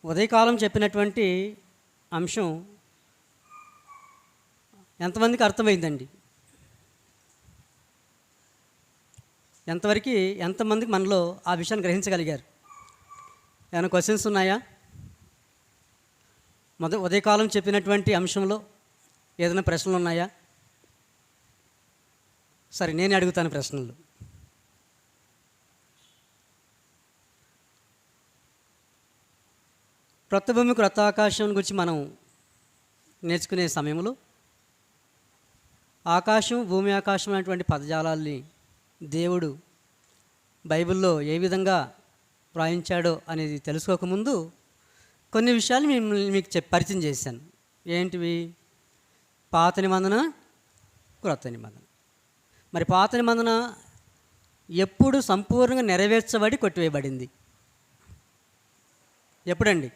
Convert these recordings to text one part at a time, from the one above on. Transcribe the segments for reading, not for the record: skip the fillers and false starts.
ఉదయకాలం చెప్పినటువంటి అంశం ఎంతమందికి అర్థమైందండి? ఎంతమందికి మనలో ఆ విషయాన్ని గ్రహించగలిగారు? ఏమైనా క్వశ్చన్స్ ఉన్నాయా? ఉదయకాలం చెప్పినటువంటి అంశంలో ఏదైనా ప్రశ్నలు ఉన్నాయా? సరే, నేను అడుగుతాను ప్రశ్నలు. క్రొత్త భూమి క్రొత్త ఆకాశం గురించి మనం నేర్చుకునే సమయంలో ఆకాశం, భూమి, ఆకాశం అనేటువంటి పదజాలాల్ని దేవుడు బైబిల్లో ఏ విధంగా వ్రాయించాడో అనేది తెలుసుకోకముందు కొన్ని విషయాలు మీకు పరిచయం చేశాను. ఏంటివి? పాత నిబంధన, క్రొత్త నిబంధన. మరి పాత నిబంధన ఎప్పుడు సంపూర్ణంగా నెరవేర్చబడి కొట్టివేయబడింది? ఎప్పుడండి?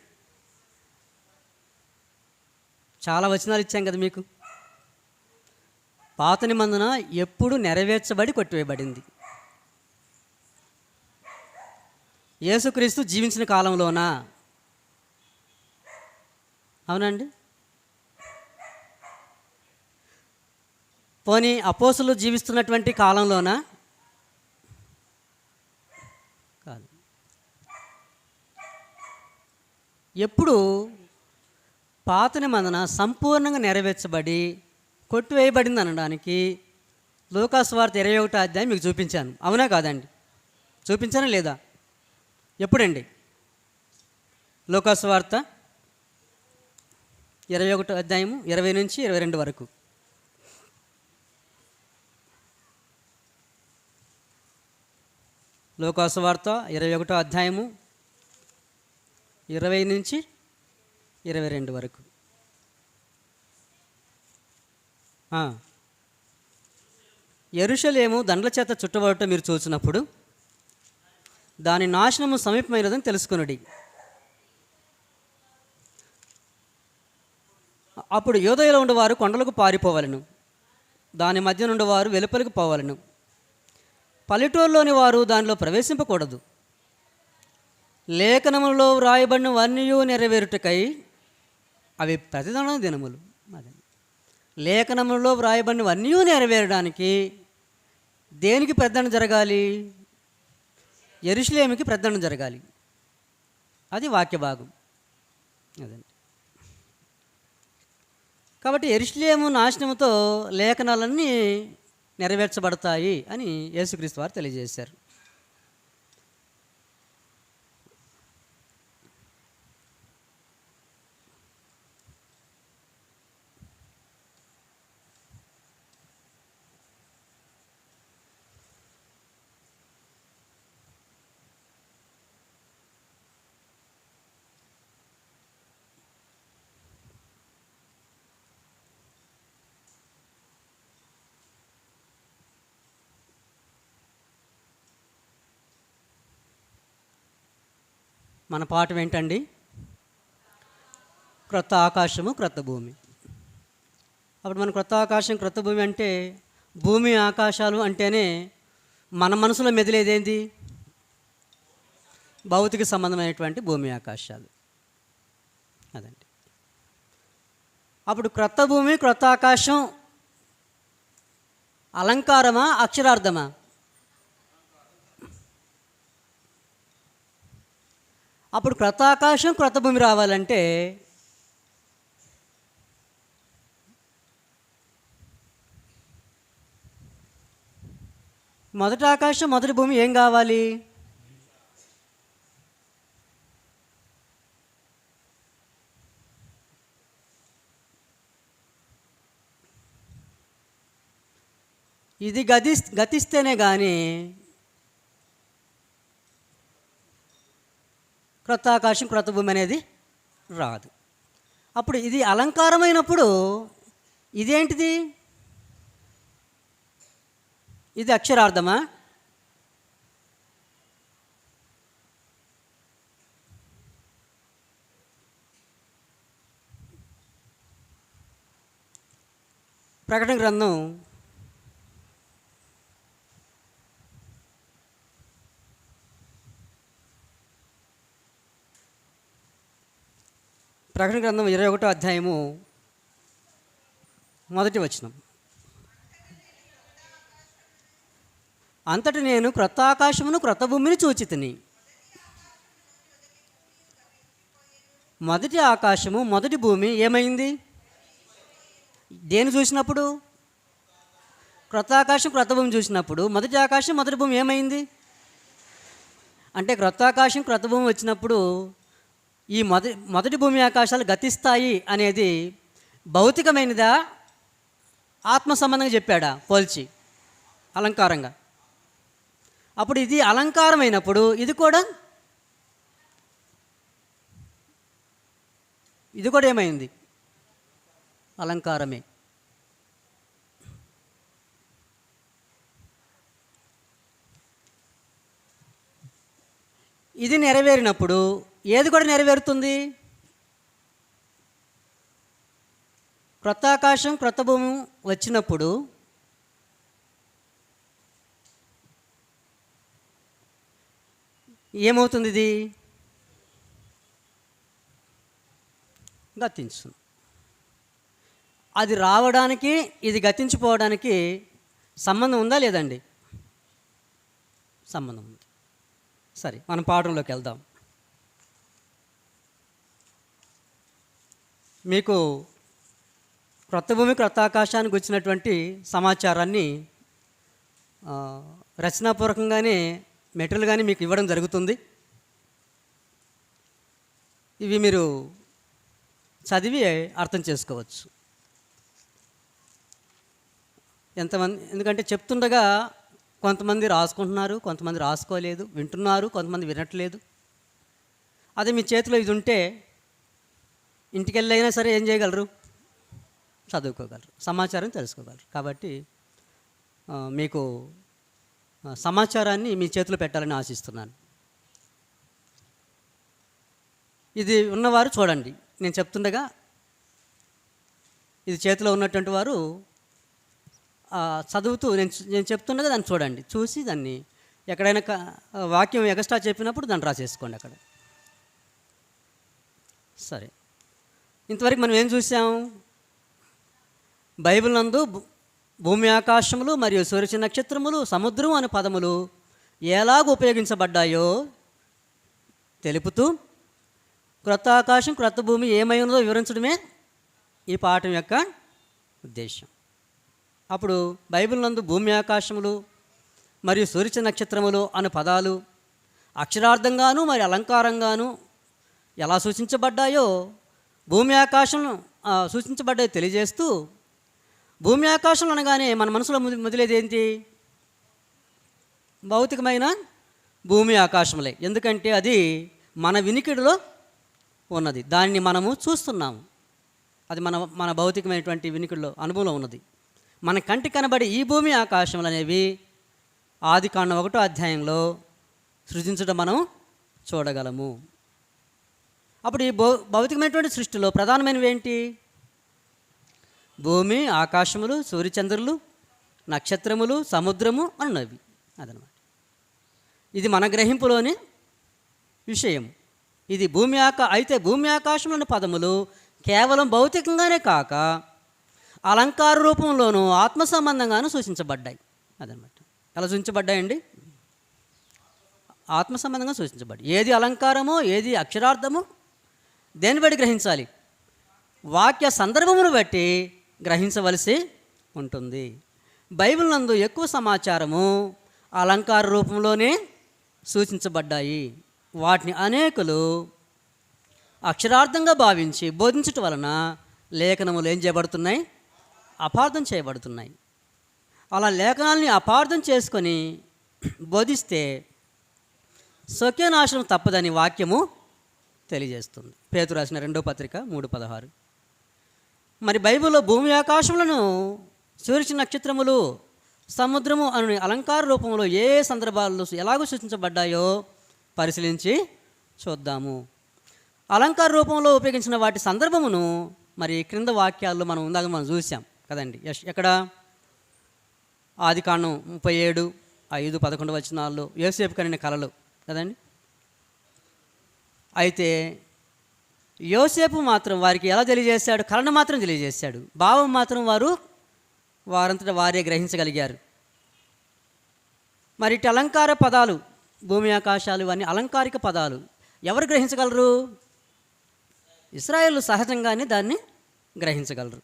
చాలా వచనాలు ఇచ్చాం కదా మీకు. పాత నిబంధన ఎప్పుడు నెరవేర్చబడి కొట్టివేయబడింది? యేసుక్రీస్తు జీవించిన కాలంలోనా? అవునండి. పోనీ అపోస్తులు జీవిస్తున్నటువంటి కాలంలోనా? కాదు. ఎప్పుడు పాత నిబంధన సంపూర్ణంగా నెరవేర్చబడి కొట్టివేయబడింది అనడానికి లూకాసు వార్త 21వ అధ్యాయం మీకు చూపించాను. అవునా కాదండి? చూపించానా లేదా? ఎప్పుడండి? లూకాసు వార్త 21వ అధ్యాయము 20 నుంచి 22 వరకు. లూకాసు వార్త 21వ అధ్యాయము 20 నుంచి 22 వరకు. యెరూషలేము దండ్ల చేత చుట్టబడటం మీరు చూసినప్పుడు దాని నాశనము సమీపమైనదని తెలుసుకొనుడి. అప్పుడు యూదయలో ఉండేవారు కొండలకు పారిపోవలను, దాని మధ్య నుండి వారు వెలుపలికి పోవలను. పల్లెటూరులోని వారు దానిలో ప్రవేశింపకూడదు. లేఖనములో వ్రాయబడినవన్నీ నెరవేరుటకై అవి ప్రతిదండన దినములు. అదే లేఖనములో వ్రాయబడినవన్నీ నెరవేరడానికి దేనికి ప్రతిదండన జరగాలి? యెరూషలేముకి ప్రతిదండన జరగాలి. అది వాక్య భాగం. అదండి. కాబట్టి యెరూషలేము నాశనముతో లేఖనాలన్నీ నెరవేర్చబడతాయి అని యేసుక్రీస్తు వారు తెలియజేశారు. మన పాఠం ఏంటండి? క్రొత్త ఆకాశము, క్రొత్త భూమి. అప్పుడు మన క్రొత్త ఆకాశం, క్రొత్త భూమి అంటే భూమి ఆకాశాలు అంటేనే మన మనసులో మెదిలేదేంటి? భౌతిక సంబంధమైనటువంటి భూమి ఆకాశాలు. అదండి. అప్పుడు క్రొత్త భూమి, క్రొత్త ఆకాశం అలంకారమా, అక్షరార్థమా? అప్పుడు క్రొత్త ఆకాశం, క్రొత్త భూమి రావాలంటే మొదటి ఆకాశం, మొదటి భూమి ఏం కావాలి? ఇది గతిస్తేనే కానీ క్రొత్త ఆకాశం, క్రొత్త భూమి అనేది రాదు. అప్పుడు ఇది అలంకారమైనప్పుడు ఇదేంటిది? ఇది అక్షరార్థమా? ప్రకటన గ్రంథం ప్రకటన గ్రంథం 21వ అధ్యాయము 1వ వచనం. అంతటి నేను క్రొత్త ఆకాశమును క్రొత్త భూమిని చూచితిని. మొదటి ఆకాశము మొదటి భూమి ఏమైంది? దేని చూసినప్పుడు? క్రొత్త ఆకాశం క్రొత్త భూమి చూసినప్పుడు మొదటి ఆకాశం మొదటి భూమి ఏమైంది? అంటే క్రొత్త ఆకాశం క్రొత్త భూమి వచ్చినప్పుడు ఈ మొదటి భూమి ఆకాశాలు గతిస్తాయి అనేది భౌతికమైనదా, ఆత్మ సంబంధంగా చెప్పాడా పోల్చి అలంకారంగా? అప్పుడు ఇది అలంకారమైనప్పుడు ఇది కూడా ఏమైంది? అలంకారమే. ఇది నెరవేరినప్పుడు ఏది కూడా నెరవేరుతుంది? క్రొత్త ఆకాశం క్రొత్త భూమి వచ్చినప్పుడు ఏమవుతుంది? ఇది గతించును. అది రావడానికి ఇది గతించిపోవడానికి సంబంధం ఉందా లేదండి? సంబంధం ఉంది. సరే, మనం పాఠంలోకి వెళ్దాం. మీకు క్రొత్త భూమి క్రొత్త ఆకాశానికి వచ్చినటువంటి సమాచారాన్ని రచనాపూర్వకంగానే మెటీరియల్ కానీ మీకు ఇవ్వడం జరుగుతుంది. ఇవి మీరు చదివి అర్థం చేసుకోవచ్చు. ఎంతమంది, ఎందుకంటే చెప్తుండగా కొంతమంది రాసుకుంటున్నారు, కొంతమంది రాసుకోలేదు, వింటున్నారు, కొంతమంది వినట్లేదు. అదే మీ చేతిలో ఇది ఉంటే ఇంటికి వెళ్ళైనా సరే ఏం చేయగలరు? చదువుకోగలరు, సమాచారం తెలుసుకోగలరు. కాబట్టి మీకు సమాచారాన్ని మీ చేతిలో పెట్టాలని ఆశిస్తున్నాను. ఇది ఉన్నవారు చూడండి, నేను చెప్తుండగా ఇది చేతిలో ఉన్నటువంటి వారు చదువుతూ నేను చెప్తుండగా దాన్ని చూడండి, చూసి దాన్ని ఎక్కడైనా వాక్యం ఎక్స్ట్రా చెప్పినప్పుడు దాన్ని రాసేసుకోండి అక్కడ. సరే, ఇంతవరకు మనం ఏం చూసాం? బైబిల్ నందు భూమి ఆకాశములు మరియు సూర్య నక్షత్రములు సముద్రం అనే పదములు ఎలాగ ఉపయోగించబడ్డాయో తెలుపుతూ క్రొత్త ఆకాశం క్రొత్త భూమి ఏమై ఉన్నదో వివరించడమే ఈ పాఠం యొక్క ఉద్దేశం. అప్పుడు బైబిల్ నందు భూమి ఆకాశములు మరియు సూర్య నక్షత్రములు అనే పదాలు అక్షరార్థంగాను మరి అలంకారంగాను ఎలా సూచించబడ్డాయో, భూమి ఆకాశం సూచించబడ్డాయో తెలియజేస్తూ, భూమి ఆకాశంలో అనగానే మన మనసులో మొదలేది ఏంటి? భౌతికమైన భూమి ఆకాశములే. ఎందుకంటే అది మన వినికిడిలో ఉన్నది, దాన్ని మనము చూస్తున్నాము. అది మన భౌతికమైనటువంటి వినికిడిలో అనుభవంలో ఉన్నది. మన కంటి కనబడి ఈ భూమి ఆకాశములు అనేవి ఆదికాండం 1వ అధ్యాయంలో సృజించడం మనం చూడగలము. అప్పుడు ఈ భౌతికమైనటువంటి సృష్టిలో ప్రధానమైనవి ఏంటి? భూమి, ఆకాశములు, సూర్యచంద్రులు, నక్షత్రములు, సముద్రము అన్నవి. అదనమాట. ఇది మన గ్రహింపులోని విషయం. ఇది అయితే భూమి ఆకాశంలోని పదములు కేవలం భౌతికంగానే కాక అలంకార రూపంలోనూ ఆత్మ సంబంధంగానూ సూచించబడ్డాయి. అదనమాట. ఎలా సూచించబడ్డాయండి? ఆత్మ సంబంధంగా సూచించబడ్డాయి. ఏది అలంకారమో ఏది అక్షరార్థమో దేన్ని బట్టి గ్రహించాలి? వాక్య సందర్భమును బట్టి గ్రహించవలసి ఉంటుంది. బైబిల్ నందు ఎక్కువ సమాచారము అలంకార రూపంలోనే సూచించబడ్డాయి. వాటిని అనేకులు అక్షరార్థంగా భావించి బోధించటం వలన లేఖనములు ఏం చేయబడుతున్నాయి? అపార్థం చేయబడుతున్నాయి. అలా లేఖనాల్ని అపార్థం చేసుకొని బోధిస్తే స్వకీయనాశనం తప్పదని వాక్యము తెలియజేస్తుంది. పేతురు రాసిన 2వ పత్రిక 3:16. మరి బైబిల్లో భూమి ఆకాశములను సూర్య నక్షత్రములు సముద్రము అను అలంకార రూపంలో ఏ సందర్భాల్లో ఎలాగో సూచించబడ్డాయో పరిశీలించి చూద్దాము. అలంకార రూపంలో ఉపయోగించిన వాటి సందర్భమును మరి క్రింద వాక్యాల్లో మనం చూసాం కదండి. ఎక్కడ? ఆదికాండం 37:5-11 వచనాల్లో యోసేపు కనిన కలలు కదండి. అయితే యోసేపు మాత్రం వారికి ఎలా తెలియజేశాడు? కళను మాత్రం తెలియజేశాడు, భావం మాత్రం వారంతటా వారే గ్రహించగలిగారు. మరి ఇటు అలంకార పదాలు, భూమి ఆకాశాలు ఇవన్నీ అలంకారిక పదాలు, ఎవరు గ్రహించగలరు? ఇశ్రాయేలు సహజంగానే దాన్ని గ్రహించగలరు.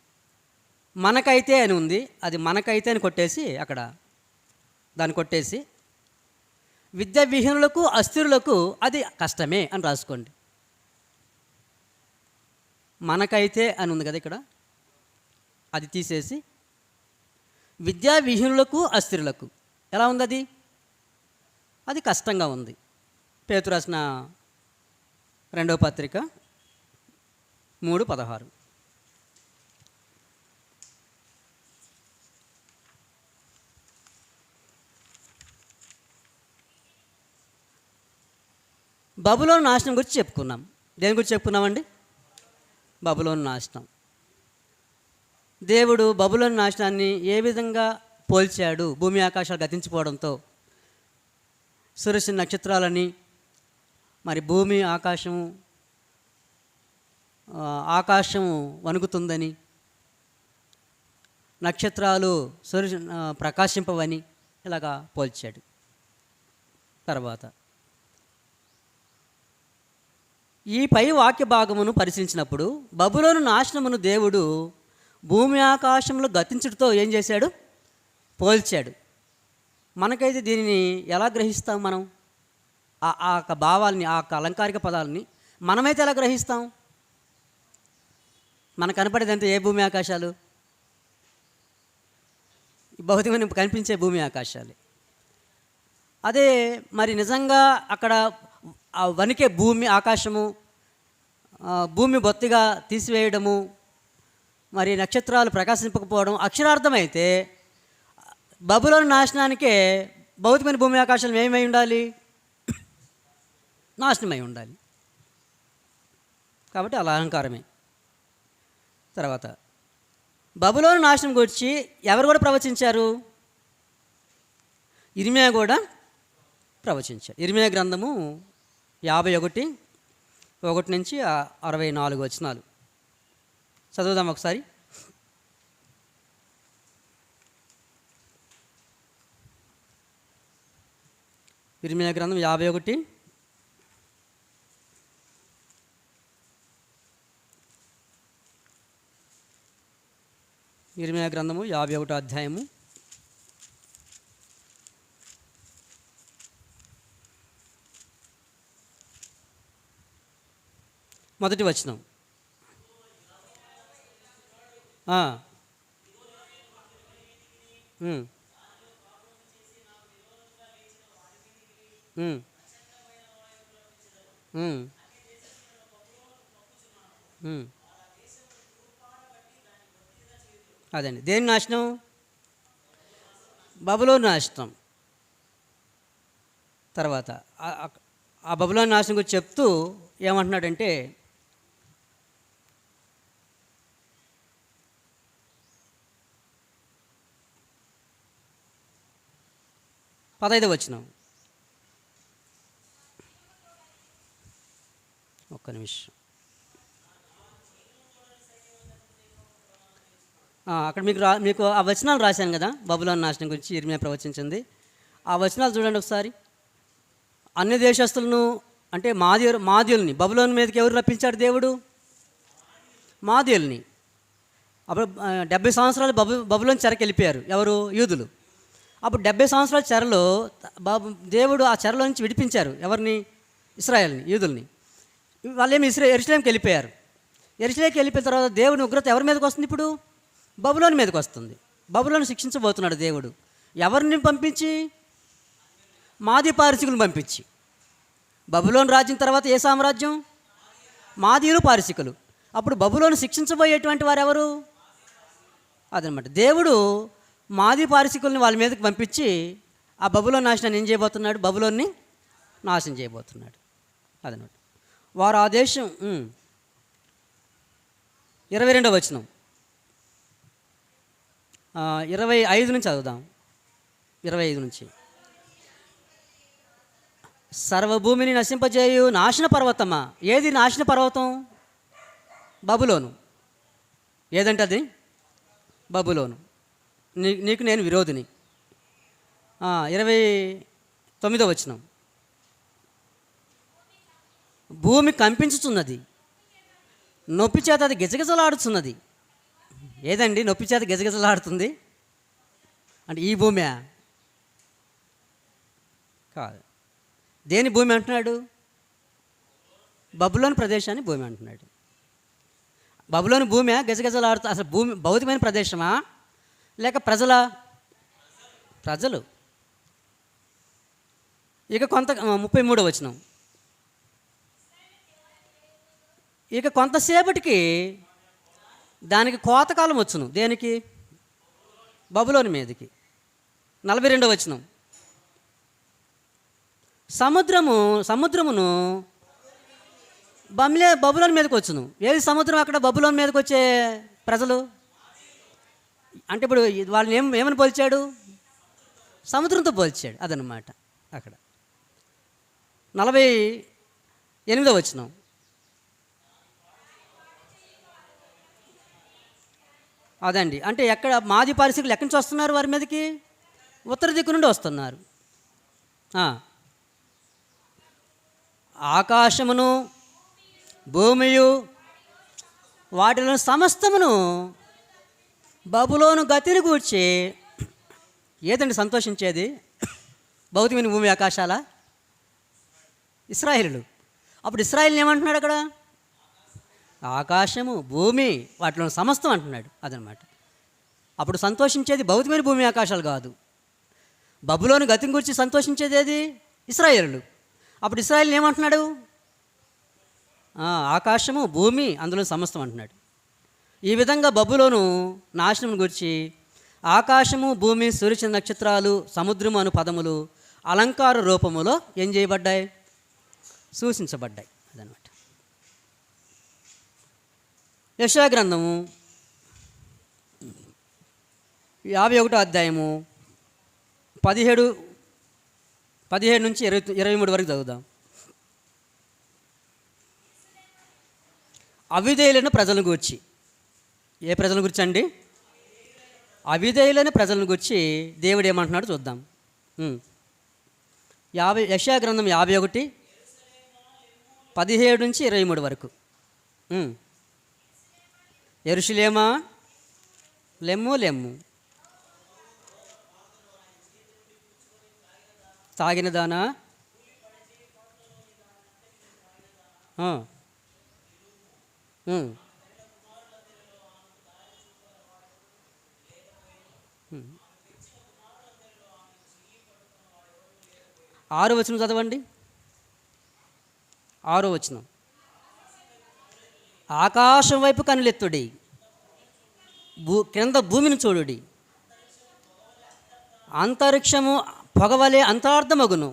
మనకైతే అని ఉంది, అది మనకైతే అని కొట్టేసి అక్కడ దాన్ని కొట్టేసి విద్యా విహీనులకు అస్థిరులకు అది కష్టమే అని రాసుకోండి. మనకైతే అని ఉంది కదా ఇక్కడ, అది తీసేసి విద్యా విహీనులకు అస్థిరులకు ఎలా ఉంది? అది కష్టంగా ఉంది. పేతురు రాసిన 2వ పత్రిక 3:16. బబులోను నాశనం గురించి చెప్పుకున్నాం. దేని గురించి చెప్పుకున్నామండి? బబులోను నాశనం. దేవుడు బబులోను నాశనాన్ని ఏ విధంగా పోల్చాడు? భూమి ఆకాశాలు గతించిపోవడంతో సూర్య నక్షత్రాలని, మరి భూమి ఆకాశము వణుకుతుందని, నక్షత్రాలు సూర్య ప్రకాశింపవని ఇలాగా పోల్చాడు. తర్వాత ఈ పై వాక్య భాగమును పరిశీలించినప్పుడు బబులోను నాశనమును దేవుడు భూమి ఆకాశంలో గతించుటతో ఏం చేశాడు? పోల్చాడు. మనకైతే దీనిని ఎలా గ్రహిస్తాం? మనం ఆ భావాల్ని, ఆ అలంకారిక పదాలని మనమైతే ఎలా గ్రహిస్తాం? మనకు కనపడేదంటే ఏ భూమి ఆకాశాలు? భౌతికమైన కనిపించే భూమి ఆకాశాలు. అదే మరి నిజంగా అక్కడ ఆ వణికే భూమి ఆకాశము, భూమి బొత్తిగా తీసివేయడము, మరి నక్షత్రాలు ప్రకాశింపకపోవడం అక్షరార్థమైతే బబులోను నాశనానికే భౌతికమైన భూమి ఆకాశాలు ఏమై ఉండాలి? నాశనమై ఉండాలి. కాబట్టి అలా అలంకారమే. తర్వాత బబులోను నాశనం గురించి ఎవరు కూడా ప్రవచించారు? ఇర్మియా కూడా ప్రవచించారు. ఇర్మియా గ్రంథము 51:1 నుంచి 64 వచనాలు చదువుదాం ఒకసారి. ఇర్మియా గ్రంథం 51. ఇర్మియా గ్రంథము 51వ అధ్యాయము 1వ వచనం. అదండి. దేని నాశనం? బబులోను నాశనం. తర్వాత ఆ బబులోను నాశనం గురించి చెప్తూ ఏమంటున్నాడంటే, పదైదవ వచనం. ఒక్క నిమిషం. అక్కడ మీకు ఆ వచనాలు రాశాను కదా, బబులోను నాశనం గురించి ఇర్మియా ప్రవచించింది. ఆ వచనాలు చూడండి ఒకసారి. అన్ని దేశస్తులను అంటే మాదీయుల్ని బబులోను మీదకి ఎవరు రప్పించాడు? దేవుడు మాదీయుల్ని. అప్పుడు 70 సంవత్సరాలు బబులోను చెరకి వెళ్ళిపోయారు. ఎవరు? యూదులు. అప్పుడు 70 సంవత్సరాల చెరలో దేవుడు ఆ చెరలో నుంచి విడిపించారు. ఎవరిని? ఇశ్రాయేల్ని, యూదుల్ని. వాళ్ళేమి యెరూషలేముకి వెళ్ళిపోయారు. యెరూషలేముకి వెళ్ళిపోయిన తర్వాత దేవుని ఉగ్రత ఎవరి మీదకి వస్తుంది? ఇప్పుడు బబులోను మీదకి వస్తుంది. బబులోను శిక్షించబోతున్నాడు దేవుడు. ఎవరిని పంపించి? మాదీ పారసీకులను పంపించి. బబులోను రాజ్యం తర్వాత ఏ సామ్రాజ్యం? మాదీయులు, పారసీకులు. అప్పుడు బబులోను శిక్షించబోయేటువంటి వారు ఎవరు? అదనమాట. దేవుడు మాదీ పారసీకుల్ని వాళ్ళ మీదకి పంపించి ఆ బబులోను నాశనాన్ని ఏం చేయబోతున్నాడు? బబులోన్ని నాశనం చేయబోతున్నాడు. అదనమాట. వారు ఆ దేశం 22వ వచనం 25 నుంచి చదువుదాం. 25 నుంచి. సర్వభూమిని నశింపజేయు నాశన పర్వతమా. ఏది నాశన పర్వతం? బబులోను. ఏదంటే అది బబులోను. నీకు నేను విరోధిని. 29వ వచనం. భూమి కంపించుచున్నది, నొప్పి చేత అది గిజగిజలాడుతున్నది. ఏదండి నొప్పి చేత గిజగిజలాడుతుంది అంటే ఈ భూమి కాదు. దేని భూమి అంటున్నాడు? బబులోని ప్రదేశాన్ని భూమి అంటున్నాడు. బబులోని భూమి గజగజలాడుతూ, అసలు భూమి భౌతికమైన ప్రదేశమా లేక ప్రజలు. ఇక 33వ వచనం. ఇక కొంతసేపటికి దానికి కోతకాలం వచ్చును. దేనికి? బబులోని మీదకి. 42వ వచనం. సముద్రమును బబులోని మీదకి వచ్చును. ఏది సముద్రం? అక్కడ బబులోని మీదకి వచ్చే ప్రజలు అంటే ఇప్పుడు వాళ్ళని ఏమని పోల్చాడు? సముద్రంతో పోల్చాడు. అదనమాట అక్కడ. 48వ వచనం. అదండి అంటే ఎక్కడ మాది పారిశ్రామికులు ఎక్కడి నుంచి వస్తున్నారు వారి మీదకి? ఉత్తర దిక్కు నుండి వస్తున్నారు. ఆకాశమును భూమియు వాటిలో సమస్తమును బబులోను గతిని గూర్చి. ఏదండి సంతోషించేది? భౌతికమైన భూమి ఆకాశాల ఇశ్రాయేలులు. అప్పుడు ఇశ్రాయేలుని ఏమంటున్నాడు అక్కడ? ఆకాశము భూమి వాటిలో సమస్తం అంటున్నాడు. అదనమాట. అప్పుడు సంతోషించేది భౌతికమైన భూమి ఆకాశాలు కాదు. బబులోను గతిని గురించి సంతోషించేది ఏది? ఇశ్రాయేలులు. అప్పుడు ఇశ్రాయేలుని ఏమంటున్నాడు? ఆకాశము భూమి అందులో సమస్తం అంటున్నాడు. ఈ విధంగా బబులోను నాశనం గురించి ఆకాశము భూమి సూర్య నక్షత్రాలు సముద్రము అను పదములు అలంకార రూపములో ఏం చేయబడ్డాయి? సూచించబడ్డాయి. అదనమాట. యెషయా గ్రంథము 51వ అధ్యాయము 17 నుంచి 23 వరకు చదువుదాం. అవిధేయులైన ప్రజలను గూర్చి. ఏ ప్రజలను గురించి అండి? అవిధేయులైన ప్రజలను గురించి దేవుడు ఏమంటున్నాడు చూద్దాం. యెషయా గ్రంథం 51 17 నుంచి 23 వరకు. యెరూషలేమా లెమ్ము లెమ్ము, తాగిన దానా, ఆరో వచనం చదవండి. 6వ వచనం. ఆకాశం వైపు కనులెత్తుడి, క్రింద భూమిని చూడుడి. అంతరిక్షము పొగవలే అంతరార్థమగును,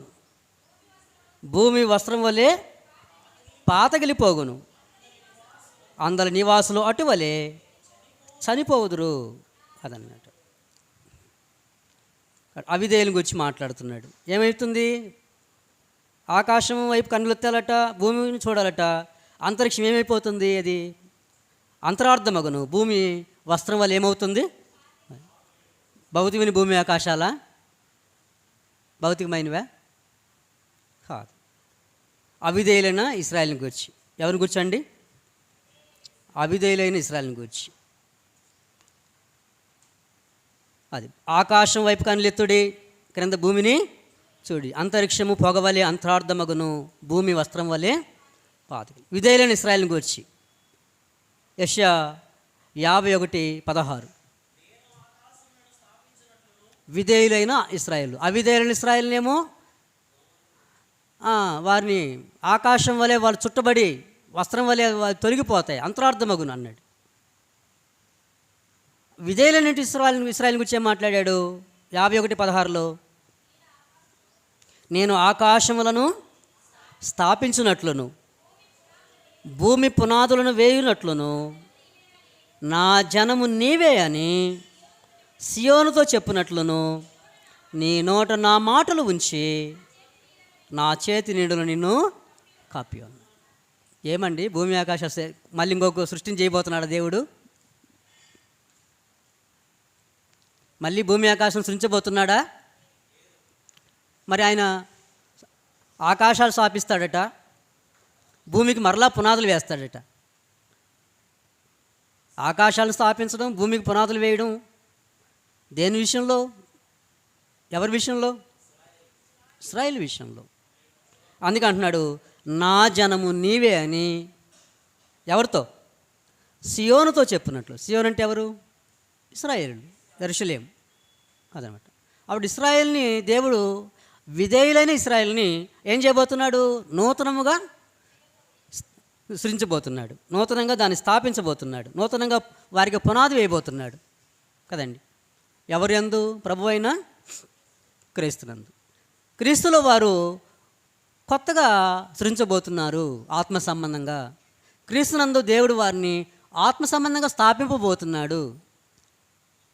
భూమి వస్త్రం వలె పాతగిలిపోగును, అందరి నివాసులు అటువలే చనిపోవుదురు. అదన్నట్టు అవిధేయుల గురించి మాట్లాడుతున్నాడు. ఏమవుతుంది? ఆకాశం వైపు కన్నులెత్తాలట, భూమిని చూడాలట. అంతరిక్షం ఏమైపోతుంది? అది అంతరార్థమగును, భూమి వస్త్రం వల్ల ఏమవుతుంది? భౌతికమైన భూమి ఆకాశాల భౌతికమైనవా? కాదు. అవిధేయులైన ఇశ్రాయేలుని గురించి. ఎవరిని గురించి అండి? అవిధేయులైన ఇశ్రాయేలుని గురించి. అది ఆకాశం వైపు కనులెత్తుడి, క్రింద భూమిని చూడి. అంతరిక్షము పొగవలే అంతరార్థమగును, భూమి వస్త్రం వలె పాతగి. విధేయులైన ఇశ్రాయేలుని గురించి. యెషయా 51:16. విధేయులైన ఇశ్రాయేలు. అవిధేయులైన ఇశ్రాయేలునేమో వారిని ఆకాశం వలె వాళ్ళు చుట్టబడి వస్త్రం వలె తొలగిపోతాయి, అంతరార్థమగును అన్నాడు. విధేయులైన ఇశ్రాయేలు గురించి ఏం మాట్లాడాడు? 51:16లో నేను ఆకాశములను స్థాపించినట్లును భూమి పునాదులను వేయునట్లును నా జనము నీవే అని సియోనుతో చెప్పినట్లును నీ నోట నా మాటలు ఉంచి నా చేతి నీడలు నిన్ను కాపి. ఏమండి భూమి ఆకాశ మళ్ళీ ఇంకొక సృష్టిని చేయబోతున్నాడు దేవుడు? మళ్ళీ భూమి ఆకాశం సృష్టించబోతున్నాడా? మరి ఆయన ఆకాశాలు స్థాపిస్తాడట, భూమికి మరలా పునాదులు వేస్తాడట. ఆకాశాలను స్థాపించడం, భూమికి పునాదులు వేయడం దేని విషయంలో? ఎవరి విషయంలో? ఇశ్రాయేలు విషయంలో. అందుకే అంటున్నాడు, నా జనము నీవే అని. ఎవరితో? సియోనుతో చెప్పినట్లు. సియోన్ అంటే ఎవరు? ఇశ్రాయేలు, యెరూషలేము అదనమాట. అప్పుడు ఇశ్రాయేల్ని దేవుడు, విధేయులైన ఇశ్రాయేల్ని ఏం చేయబోతున్నాడు? నూతనముగా సృజించబోతున్నాడు, నూతనంగా దాన్ని స్థాపించబోతున్నాడు, నూతనంగా వారికి పునాది వేయబోతున్నాడు కదండి. ఎవరు యందు? ప్రభు అయిన క్రీస్తునందు. క్రీస్తులో వారు కొత్తగా సృజించబోతున్నారు ఆత్మ సంబంధంగా. క్రీస్తునందు దేవుడు వారిని ఆత్మ సంబంధంగా స్థాపింపబోతున్నాడు.